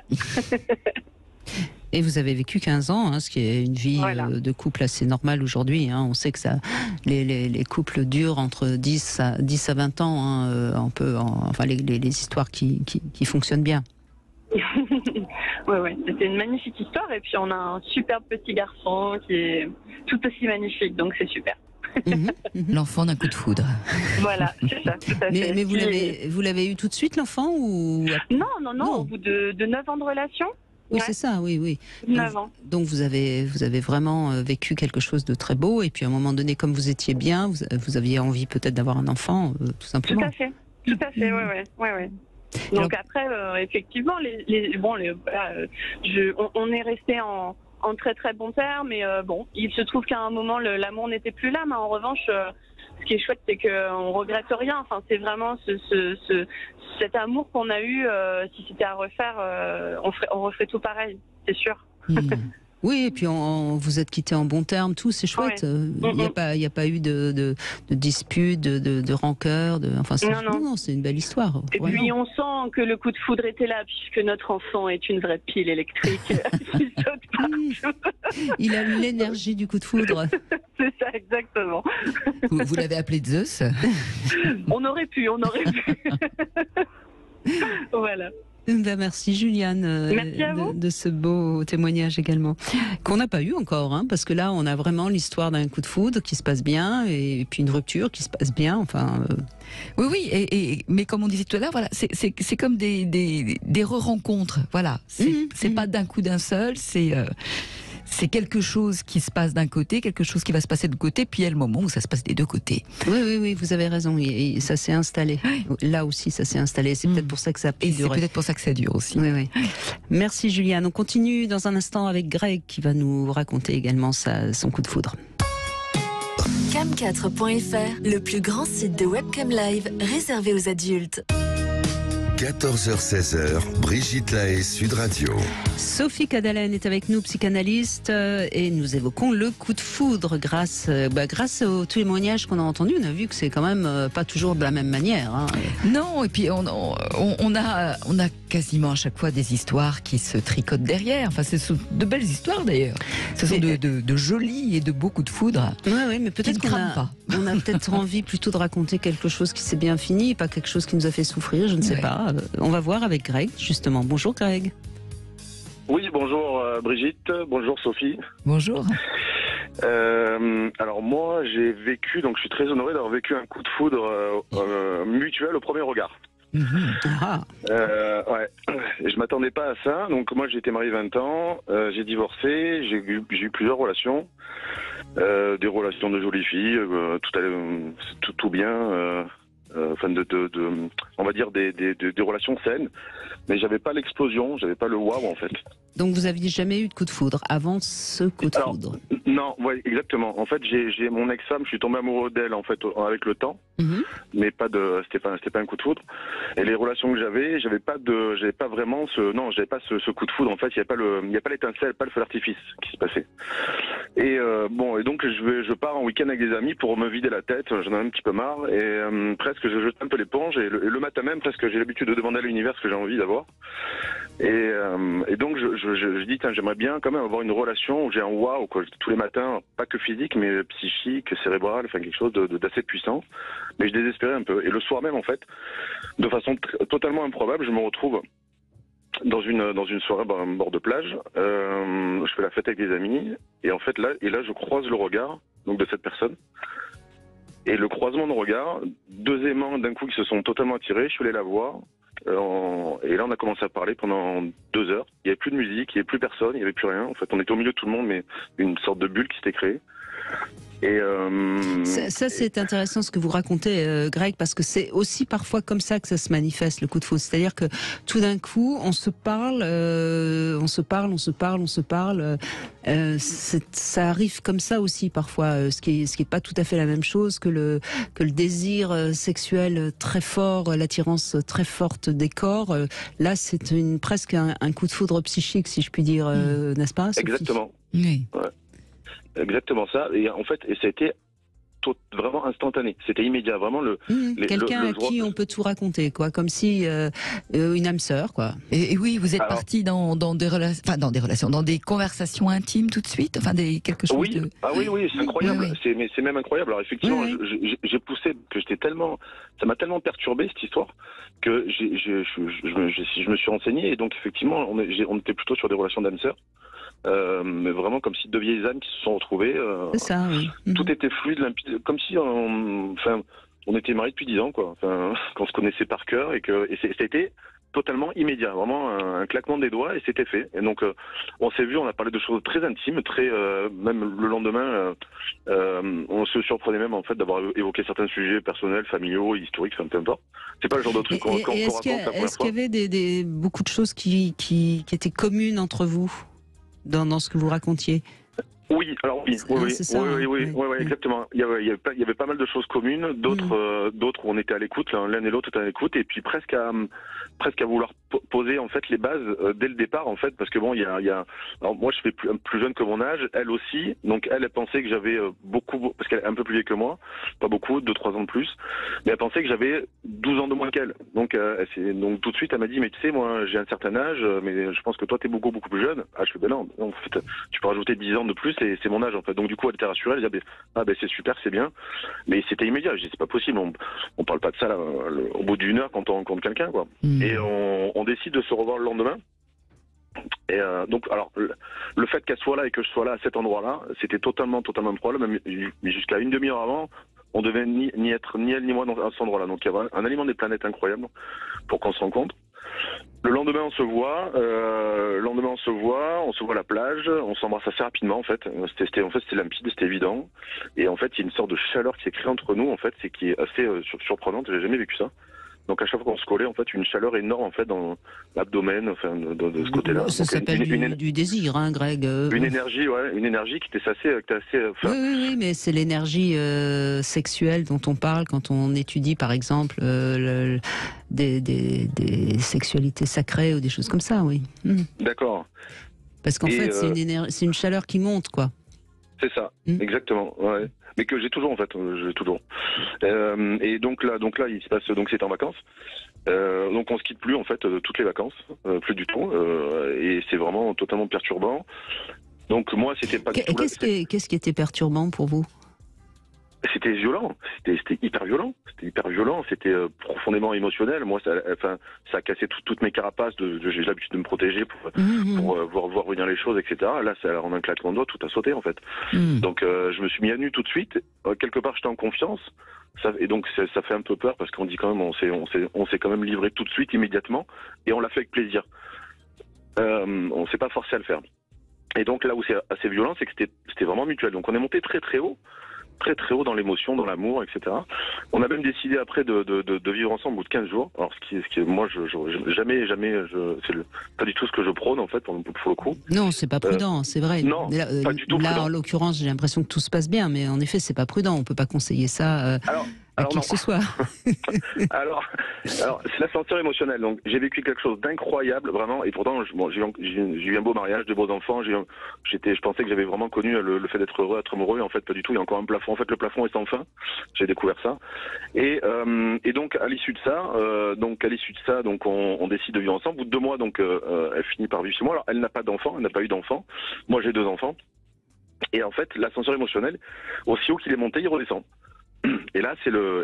Et vous avez vécu 15 ans, hein, ce qui est une vie de couple assez normale aujourd'hui. Hein. On sait que les couples durent entre 10 à 20 ans. Hein, les histoires qui fonctionnent bien. Oui, c'était une magnifique histoire. Et puis on a un superbe petit garçon qui est tout aussi magnifique, donc c'est super. L'enfant d'un coup de foudre. Voilà, c'est ça, tout à fait. Mais vous l'avez eu tout de suite, l'enfant ou... Non, au bout de 9 ans de relation. Oui, c'est ça, oui. 9 ans. Donc vous avez vraiment vécu quelque chose de très beau, et puis à un moment donné, comme vous étiez bien, vous aviez envie peut-être d'avoir un enfant, tout simplement. Tout à fait. Tout à fait, ouais. Donc après, effectivement, on est resté en très très bons termes, mais bon, il se trouve qu'à un moment l'amour n'était plus là, mais en revanche, ce qui est chouette, c'est qu'on regrette rien. Enfin, c'est vraiment cet amour qu'on a eu. Si c'était à refaire, on referait tout pareil, c'est sûr. Oui, et puis vous êtes quittés en bons termes, tout, c'est chouette. Il n'y a pas eu de dispute, de rancœur. Non, c'est une belle histoire. Et puis on sent que le coup de foudre était là, puisque notre enfant est une vraie pile électrique qui saute partout. Il a l'énergie du coup de foudre. C'est ça, exactement. Vous l'avez appelé Zeus? On aurait pu. Voilà. Merci Juliane de ce beau témoignage également, qu'on n'a pas eu encore, hein, parce que là on a vraiment l'histoire d'un coup de foudre qui se passe bien et puis une rupture qui se passe bien. Oui, mais comme on disait tout à l'heure, voilà, c'est comme des re-rencontres. Voilà, c'est pas d'un coup d'un seul, c'est quelque chose qui se passe d'un côté, quelque chose qui va se passer de l'autre côté, puis il y a le moment où ça se passe des deux côtés. Oui, vous avez raison. Et ça s'est installé. Là aussi, ça s'est installé. C'est peut-être pour ça que ça a pu durer. C'est peut-être pour ça que ça dure aussi. Oui. Merci Juliane. On continue dans un instant avec Greg qui va nous raconter également son coup de foudre. Cam4.fr, le plus grand site de webcam live réservé aux adultes. 14h-16h, Brigitte Lahaie, Sud Radio. Sophie Cadalen est avec nous, psychanalyste, et nous évoquons le coup de foudre grâce au témoignage qu'on a entendu. On a vu que c'est quand même pas toujours de la même manière. Hein. Non, et puis on a quasiment à chaque fois des histoires qui se tricotent derrière. Enfin, ce sont de belles histoires d'ailleurs. Ce sont de jolies et de beaux coups de foudre. Oui, mais peut-être on a peut-être envie plutôt de raconter quelque chose qui s'est bien fini, pas quelque chose qui nous a fait souffrir, je ne sais pas. On va voir avec Greg, justement. Bonjour Greg. Oui, bonjour Brigitte, bonjour Sophie. Bonjour. Alors moi, j'ai vécu, donc je suis très honoré d'avoir vécu un coup de foudre mutuel au premier regard. Ouais. Je m'attendais pas à ça. Donc moi, j'ai été marié 20 ans, j'ai divorcé, j'ai eu plusieurs relations, des relations de jolies filles, tout allait tout bien. Enfin on va dire des relations saines, mais j'avais pas l'explosion, j'avais pas le waouh en fait. Donc vous aviez jamais eu de coup de foudre avant ce coup de foudre? Non, ouais, exactement. En fait, j'ai mon ex-femme, je suis tombé amoureux d'elle en fait avec le temps, mais c'était pas un coup de foudre. Et les relations que j'avais pas vraiment ce coup de foudre. En fait, il y a pas l'étincelle, pas le feu d'artifice qui se passait. Et donc je pars en week-end avec des amis pour me vider la tête. J'en ai un petit peu marre et presque je jette un peu l'éponge et le matin même presque j'ai l'habitude de demander à l'univers ce que j'ai envie d'avoir. Et donc je dis tiens, j'aimerais bien quand même avoir une relation où j'ai un waouh tous les matins, pas que physique mais psychique, cérébral, enfin quelque chose d'assez puissant. Mais je désespérais un peu. Et le soir même en fait, de façon totalement improbable, je me retrouve dans une soirée bord de plage. Je fais la fête avec des amis et en fait là je croise le regard donc de cette personne. Et le croisement de regard, deux aimants d'un coup qui se sont totalement attirés, je suis allé la voir. Et là, on a commencé à parler pendant 2 heures. Il n'y avait plus de musique, il n'y avait plus personne, il n'y avait plus rien. En fait, on était au milieu de tout le monde, mais une sorte de bulle qui s'était créée. Et ça c'est intéressant ce que vous racontez, Greg, parce que c'est aussi parfois comme ça que ça se manifeste, le coup de foudre. C'est-à-dire que tout d'un coup, on se parle. Ça arrive comme ça aussi parfois, ce qui est pas tout à fait la même chose que le désir sexuel très fort, l'attirance très forte des corps. Là, c'est presque un coup de foudre psychique, si je puis dire, n'est-ce pas, Sophie? Exactement. Oui. Ouais. Exactement ça. Et en fait, ça a été vraiment instantané. C'était immédiat, vraiment quelqu'un à qui on peut tout raconter, quoi, comme si une âme sœur, quoi. Et oui, vous êtes parti dans des relations, dans des conversations intimes tout de suite, enfin quelque chose. Oui, oui, c'est incroyable. Oui. C'est même incroyable. Alors effectivement, j'ai poussé, que ça m'a tellement perturbé cette histoire que je me suis renseigné et donc effectivement, on était plutôt sur des relations d'âme sœur. Mais vraiment comme si deux vieilles âmes qui se sont retrouvées. C'est ça, oui. Tout était fluide, limpide, comme si on était mariés depuis 10 ans, quoi. Enfin, qu'on se connaissait par cœur et ça a été totalement immédiat, vraiment un claquement des doigts et c'était fait. Et donc on s'est vu, on a parlé de choses très intimes, même le lendemain, on se surprenait même en fait d'avoir évoqué certains sujets personnels, familiaux, historiques, enfin peu importe. C'est pas le genre de truc qu'on raconte la première fois. Est-ce qu'il y avait beaucoup de choses qui étaient communes entre vous dans ce que vous racontiez? Oui, alors oui, exactement. Il y avait pas mal de choses communes, d'autres où on était à l'écoute, l'un et l'autre étaient à l'écoute, et puis presque à vouloir poser en fait les bases dès le départ en fait, parce que bon, alors moi je fais plus jeune que mon âge, elle aussi, donc elle pensait que j'avais beaucoup, parce qu'elle est un peu plus vieille que moi, pas beaucoup, 2-3 ans de plus, mais elle pensait que j'avais 12 ans de moins qu'elle. Donc tout de suite elle m'a dit mais tu sais moi j'ai un certain âge, mais je pense que toi t'es beaucoup plus jeune. Ah je fais ben non, en fait tu peux rajouter 10 ans de plus. C'est mon âge en fait. Donc du coup elle était rassurée, elle disait c'est super, c'est bien. Mais c'était immédiat, je dis c'est pas possible, on parle pas de ça là, au bout d'une heure quand on rencontre quelqu'un quoi. Et on décide de se revoir le lendemain. Et donc alors le fait qu'elle soit là et que je sois là à cet endroit-là, c'était totalement un problème. Mais jusqu'à une demi-heure avant, on devait ni être ni elle ni moi dans à cet endroit-là. Donc il y avait un aliment des planètes incroyable pour qu'on se rencontre. Le lendemain on se voit, on se voit à la plage, on s'embrasse assez rapidement en fait. C'était limpide, c'était évident. Et en fait il y a une sorte de chaleur qui s'est créée entre nous en fait, c'est qui est assez surprenante. J'ai jamais vécu ça. Donc à chaque fois qu'on se collait, en fait, une chaleur énorme en fait dans l'abdomen, enfin de ce côté-là. Ça s'appelle du désir, hein, Greg. Une énergie qui était assez. Oui, mais c'est l'énergie sexuelle dont on parle quand on étudie, par exemple, des sexualités sacrées ou des choses comme ça, oui. D'accord. Parce qu'en fait, c'est une chaleur qui monte, quoi. C'est ça, exactement. Ouais. Mais que j'ai toujours en fait, j'ai toujours. Et donc là, il se passe, donc c'est en vacances. Donc on se quitte plus en fait toutes les vacances, plus du tout. Et c'est vraiment totalement perturbant. Donc moi, c'était pas. Qu'est-ce qui était perturbant pour vous? C'était violent, c'était hyper violent, c'était profondément émotionnel. Moi, ça a cassé toutes mes carapaces. J'ai l'habitude de me protéger pour voir venir les choses, etc. Là, ça en un claquement de doigts, tout a sauté en fait. Donc, je me suis mis à nu tout de suite. Quelque part, j'étais en confiance. Et donc, ça fait un peu peur parce qu'on dit quand même, on s'est quand même livré tout de suite, immédiatement, et on l'a fait avec plaisir. On s'est pas forcé à le faire. Et donc là où c'est assez violent, c'est que c'était vraiment mutuel. Donc, on est monté très très haut. Très très haut dans l'émotion, dans l'amour, etc. On a même décidé après de vivre ensemble au bout de 15 jours. Alors ce qui moi, jamais, c'est pas du tout ce que je prône en fait pour le coup. Non, c'est pas prudent, c'est vrai. Non, pas du tout. Là, en l'occurrence, j'ai l'impression que tout se passe bien, mais en effet, c'est pas prudent. On peut pas conseiller ça. À qui que ce soit. alors, c'est l'ascenseur émotionnel. Donc, j'ai vécu quelque chose d'incroyable, vraiment. Et pourtant, j'ai eu un beau mariage, de beaux enfants. Je pensais que j'avais vraiment connu le fait d'être heureux, être amoureux. En fait, pas du tout. Il y a encore un plafond. En fait, le plafond est sans fin. J'ai découvert ça. Et donc, à l'issue de ça, donc on décide de vivre ensemble. Au bout de 2 mois, donc, elle finit par vivre chez moi. Alors, elle n'a pas d'enfant. Elle n'a pas eu d'enfant. Moi, j'ai 2 enfants. Et en fait, l'ascenseur émotionnel, aussi haut qu'il est monté, il redescend. Et là, c'est le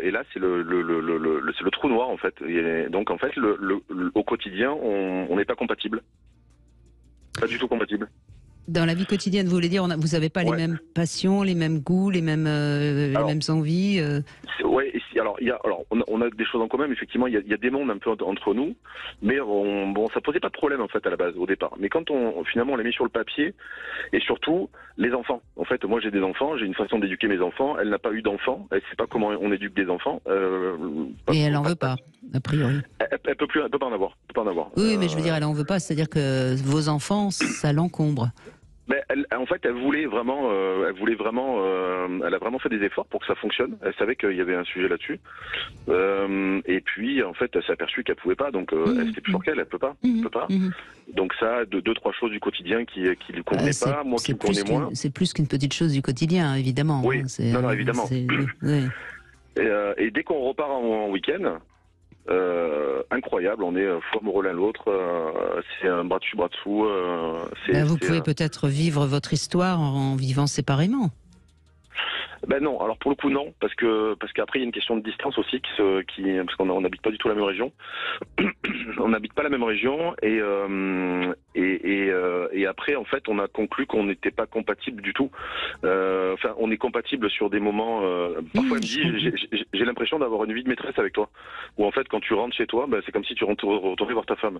trou noir en fait. Et donc en fait, au quotidien, on n'est pas compatible, pas du tout compatible. Dans la vie quotidienne, vous voulez dire, vous n'avez pas les mêmes passions, les mêmes goûts, les mêmes envies. Ouais. Alors, on a des choses en commun. Mais effectivement, il y a des mondes un peu entre nous, mais ça posait pas de problème en fait à la base, au départ. Mais quand finalement on l'a mis sur le papier, et surtout les enfants. En fait, moi j'ai des enfants, j'ai une façon d'éduquer mes enfants. Elle n'a pas eu d'enfants, elle sait pas comment on éduque des enfants. Et elle en veut pas, a priori. Elle peut pas en avoir. Oui, mais je veux dire, elle en veut pas, c'est-à-dire que vos enfants, ça l'encombre. Mais en fait, elle voulait vraiment, elle a vraiment fait des efforts pour que ça fonctionne. Elle savait qu'il y avait un sujet là-dessus. Et puis, en fait, elle s'est aperçue qu'elle pouvait pas, donc elle s'était plus sur qu'elle, elle peut pas. Donc ça, 2-3 choses du quotidien qui lui convenaient pas, moi qui me convenais moins. C'est plus qu'une petite chose du quotidien, évidemment. Oui, hein, non, évidemment. Oui. Et dès qu'on repart en week-end, incroyable, on est fou amoureux l'un l'autre, c'est un bras dessus bras dessous. Vous pouvez peut-être vivre votre histoire en vivant séparément. Ben non, alors pour le coup non, parce qu'après il y a une question de distance aussi parce qu'on n'habite pas du tout la même région. On n'habite pas la même région et Et après, en fait, on a conclu qu'on n'était pas compatible du tout. Enfin, on est compatible sur des moments. Parfois, elle me dit, j'ai l'impression d'avoir une vie de maîtresse avec toi. Où en fait, quand tu rentres chez toi, c'est comme si tu retournais voir ta femme.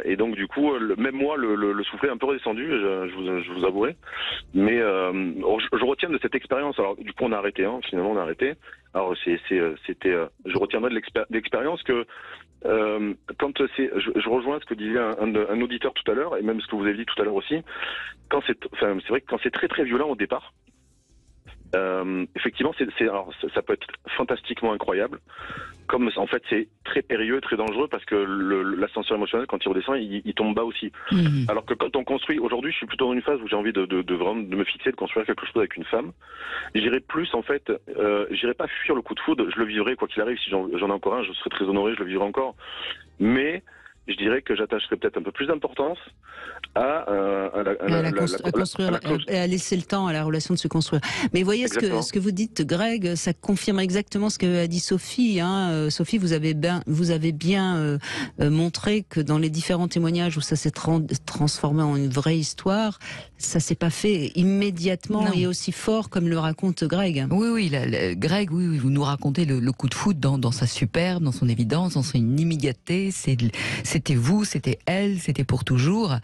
Et donc, du coup, même moi, le soufflet est un peu redescendu, je vous avouerai. Mais je retiens de cette expérience. Alors, du coup, on a arrêté. Finalement, on a arrêté. Alors, je retiendrai de l'expérience que je rejoins ce que disait un auditeur tout à l'heure, et même ce que vous avez dit tout à l'heure aussi. C'est vrai que quand c'est très très violent au départ, effectivement, ça peut être fantastiquement incroyable. Comme en fait, c'est très périlleux, très dangereux, parce que l'ascenseur émotionnel, quand il redescend, il tombe bas aussi. Alors que quand on construit, aujourd'hui, je suis plutôt dans une phase où j'ai envie de me fixer, de construire quelque chose avec une femme. J'irai plus, en fait, j'irai pas fuir le coup de foudre. Je le vivrai quoi qu'il arrive. Si j'en ai encore un, je serai très honoré, je le vivrai encore. Mais je dirais que j'attacherai peut-être un peu plus d'importance à construire et à laisser le temps à la relation de se construire. Mais voyez ce que vous dites, Greg, ça confirme exactement ce que a dit Sophie. Sophie, vous avez bien montré que dans les différents témoignages où ça s'est transformé en une vraie histoire, ça s'est pas fait immédiatement et aussi fort comme le raconte Greg. Oui, Greg, vous nous racontez le coup de foudre dans sa superbe, dans son évidence, dans son immédiateté. C'était vous, c'était elle, c'était pour toujours.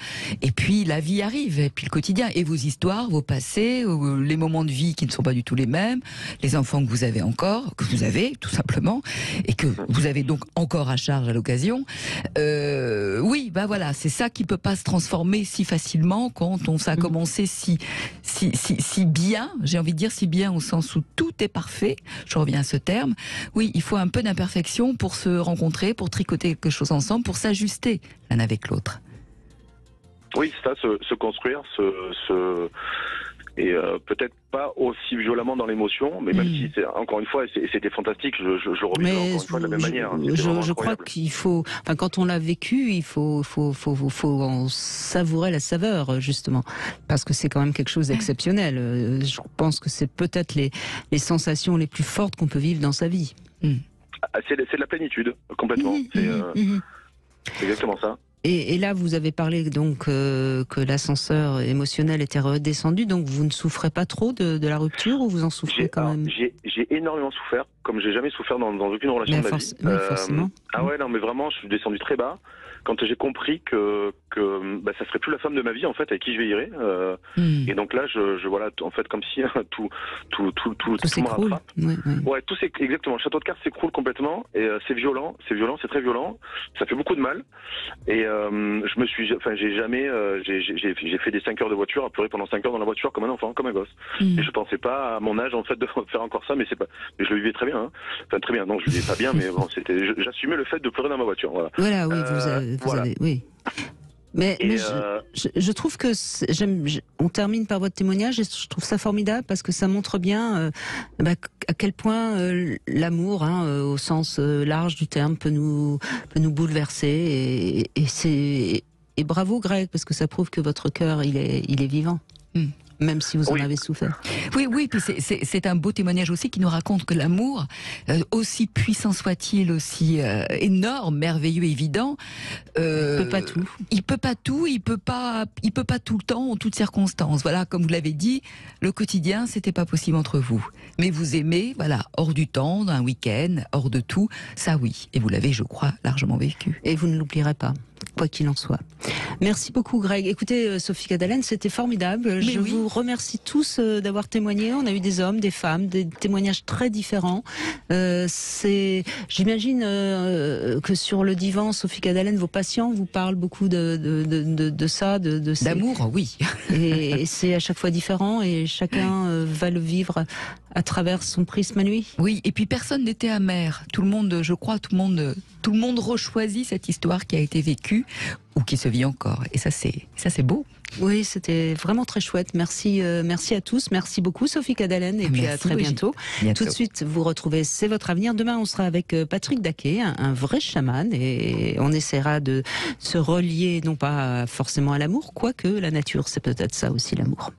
Et puis la vie arrive, et puis le quotidien, et vos histoires, vos passés, les moments de vie qui ne sont pas du tout les mêmes, les enfants que vous avez tout simplement, et que vous avez donc encore à charge à l'occasion. Oui, voilà, c'est ça qui peut pas se transformer si facilement quand ça a commencé si bien, j'ai envie de dire si bien au sens où tout est parfait. Je reviens à ce terme. Oui, il faut un peu d'imperfection pour se rencontrer, pour tricoter quelque chose ensemble, pour s'ajuster l'un avec l'autre. Oui, ça, se construire, et peut-être pas aussi violemment dans l'émotion, mais même si encore une fois, c'était fantastique, je le revis encore une fois de la même manière. Je crois qu'il faut, quand on l'a vécu, il faut en savourer la saveur, justement, parce que c'est quand même quelque chose d'exceptionnel. Je pense que c'est peut-être les sensations les plus fortes qu'on peut vivre dans sa vie. C'est de la plénitude, complètement. C'est exactement ça. Et là, vous avez parlé donc que l'ascenseur émotionnel était redescendu, donc vous ne souffrez pas trop de la rupture, ou vous en souffrez quand même? J'ai énormément souffert, comme j'ai jamais souffert dans aucune relation de ma vie. Oui, forcément. Ah ouais, non, mais vraiment, je suis descendu très bas quand j'ai compris que ça serait plus la femme de ma vie, en fait, avec qui je vieillirai. Et donc là, voilà, en fait, comme si tout me rattrape. Ouais, tout exactement. Le château de cartes s'écroule complètement, et c'est violent, c'est très violent. Ça fait beaucoup de mal. Et j'ai fait des 5 heures de voiture, à pleurer pendant 5 heures dans la voiture comme un enfant, comme un gosse. Et je pensais pas à mon âge, en fait, de faire encore ça, mais je le vivais très bien. Enfin, très bien. Non, je le vivais pas bien, mais bon, j'assumais le fait de pleurer dans ma voiture. Voilà, oui, vous avez, oui. Mais je trouve que on termine par votre témoignage, et je trouve ça formidable parce que ça montre bien à quel point l'amour, au sens large du terme, peut nous bouleverser, et bravo Greg, parce que ça prouve que votre cœur il est vivant. Même si vous en avez souffert. Oui, puis c'est un beau témoignage aussi qui nous raconte que l'amour, aussi puissant soit-il, aussi énorme, merveilleux, évident, il peut pas tout. Il peut pas tout, il peut pas tout le temps, en toutes circonstances. Voilà, comme vous l'avez dit, le quotidien, c'était pas possible entre vous. Mais vous aimez, voilà, hors du temps, d'un week-end, hors de tout, ça oui. Et vous l'avez, je crois, largement vécu. Et vous ne l'oublierez pas, quoi qu'il en soit. Merci beaucoup Greg. Écoutez, Sophie Cadalen, c'était formidable. Je vous remercie tous d'avoir témoigné. On a eu des hommes, des femmes, des témoignages très différents. J'imagine que sur le divan, Sophie Cadalen, vos patients vous parlent beaucoup de ça, d'amour, oui. Et c'est à chaque fois différent, et chacun va le vivre à travers son prisme à lui. Oui, et puis personne n'était amer. Tout le monde, je crois, tout le monde rechoisit cette histoire qui a été vécue ou qui se vit encore. Et ça, c'est beau. Oui, c'était vraiment très chouette. Merci à tous. Merci beaucoup, Sophie Cadalen. Et puis à très bientôt. Tout de suite, vous retrouvez C'est votre avenir. Demain, on sera avec Patrick Daquet, un vrai chaman. Et on essaiera de se relier, non pas forcément à l'amour, quoique la nature, c'est peut-être ça aussi, l'amour.